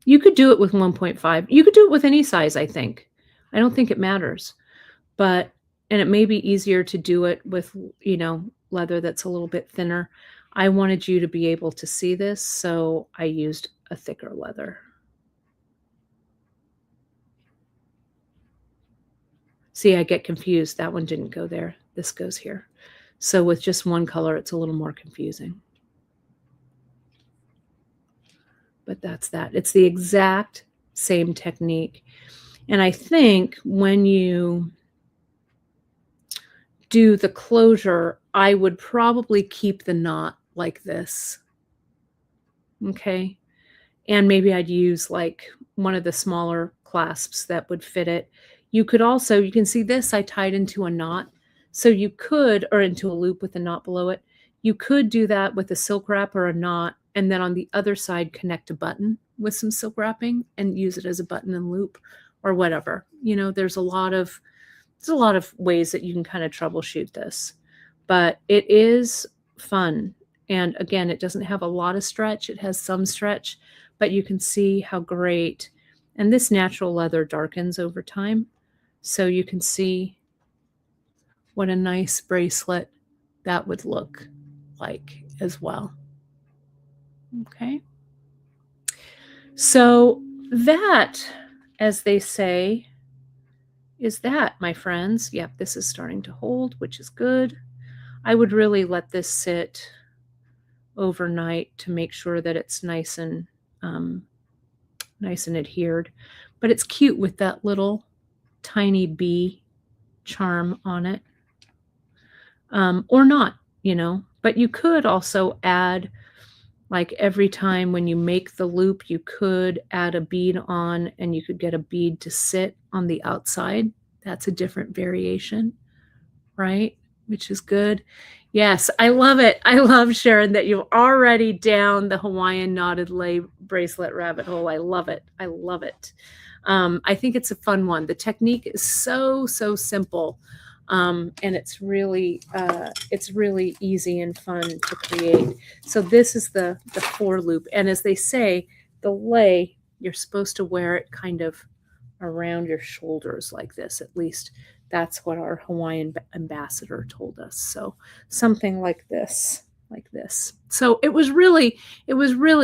You could do it with 1.5. You could do it with any size, I think. I don't think it matters. But, and it may be easier to do it with, you know, leather that's a little bit thinner. I wanted you to be able to see this, so I used a thicker leather. See, I get confused. That one didn't go there. This goes here. So with just one color, it's a little more confusing. But that's that. It's the exact same technique. And I think when you do the closure, I would probably keep the knot like this. Okay. And maybe I'd use like one of the smaller clasps that would fit it. You could also, you can see this, I tied into a knot. So you could, or into a loop with a knot below it. You could do that with a silk wrap or a knot, and then on the other side, connect a button with some silk wrapping and use it as a button and loop or whatever. You know, there's a lot of ways that you can kind of troubleshoot this, but it is fun. And again, it doesn't have a lot of stretch. It has some stretch, but you can see how great, and this natural leather darkens over time. So you can see what a nice bracelet that would look like as well. Okay. So that, as they say, is that, my friends. Yep, this is starting to hold, which is good. I would really let this sit overnight to make sure that it's nice and adhered. But it's cute with that little tiny bee charm on it. Or not, you know. But you could also add, like every time when you make the loop, you could add a bead on, and you could get a bead to sit on the outside. That's a different variation, right? Which is good. Yes, I love it. I love, Sharon, that you're already down the Hawaiian knotted lei bracelet rabbit hole. I love it. I love it. I think it's a fun one. The technique is so simple. And it's really easy and fun to create. So this is the 4 loop. And as they say, the lei, you're supposed to wear it kind of around your shoulders like this. At least that's what our Hawaiian ambassador told us. So something like this, So it was really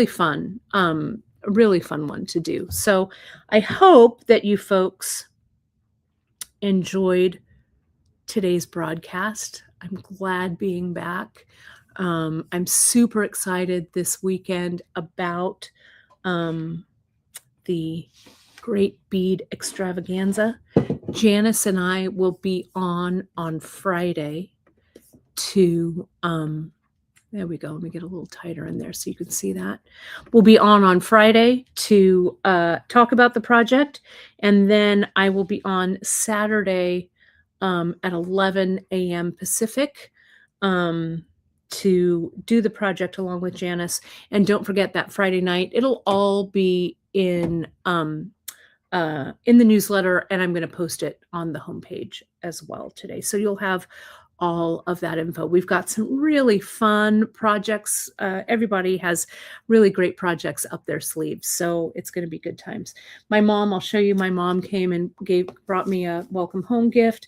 fun. A really fun one to do. So I hope that you folks enjoyed today's broadcast. I'm glad being back. I'm super excited this weekend about the Great Bead Extravaganza. Janice and I will be on Friday to there we go. Let me get a little tighter in there so you can see that. We'll be on Friday to talk about the project, and then I will be on Saturday at 11 a.m. Pacific to do the project along with Janice. And don't forget that Friday night, it'll all be in the newsletter, and I'm going to post it on the homepage as well today. So you'll have all of that info. We've got some really fun projects. Everybody has really great projects up their sleeves. So it's going to be good times. My mom, I'll show you, my mom came and brought me a welcome home gift.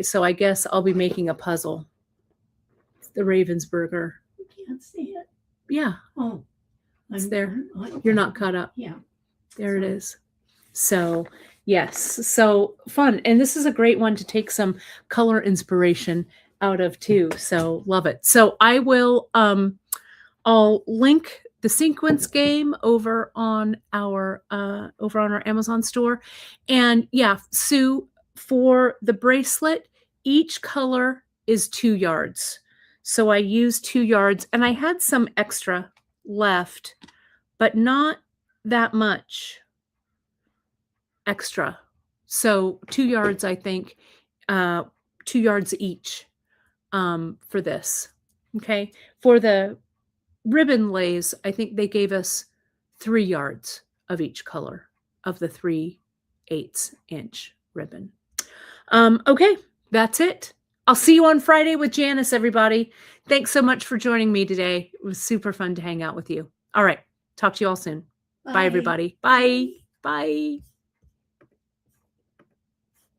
So I guess I'll be making a puzzle. It's the Ravensburger. You can't see it. Yeah. Oh. It's there. You're not caught up. Yeah. There it is. So yes, so fun. And this is a great one to take some color inspiration out of too. So love it. So I will, I'll link the sequence game over on our Amazon store. And yeah, Sue, for the bracelet, each color is 2 yards. So I used 2 yards, and I had some extra left, but not that much extra. So 2 yards, I think, 2 yards each for this. Okay. For the ribbon leis, I think they gave us 3 yards of each color of the 3/8 inch ribbon. Okay, that's it. I'll see you on Friday with Janice, everybody. Thanks so much for joining me today. It was super fun to hang out with you. All right. Talk to you all soon. Bye everybody. Bye. Bye.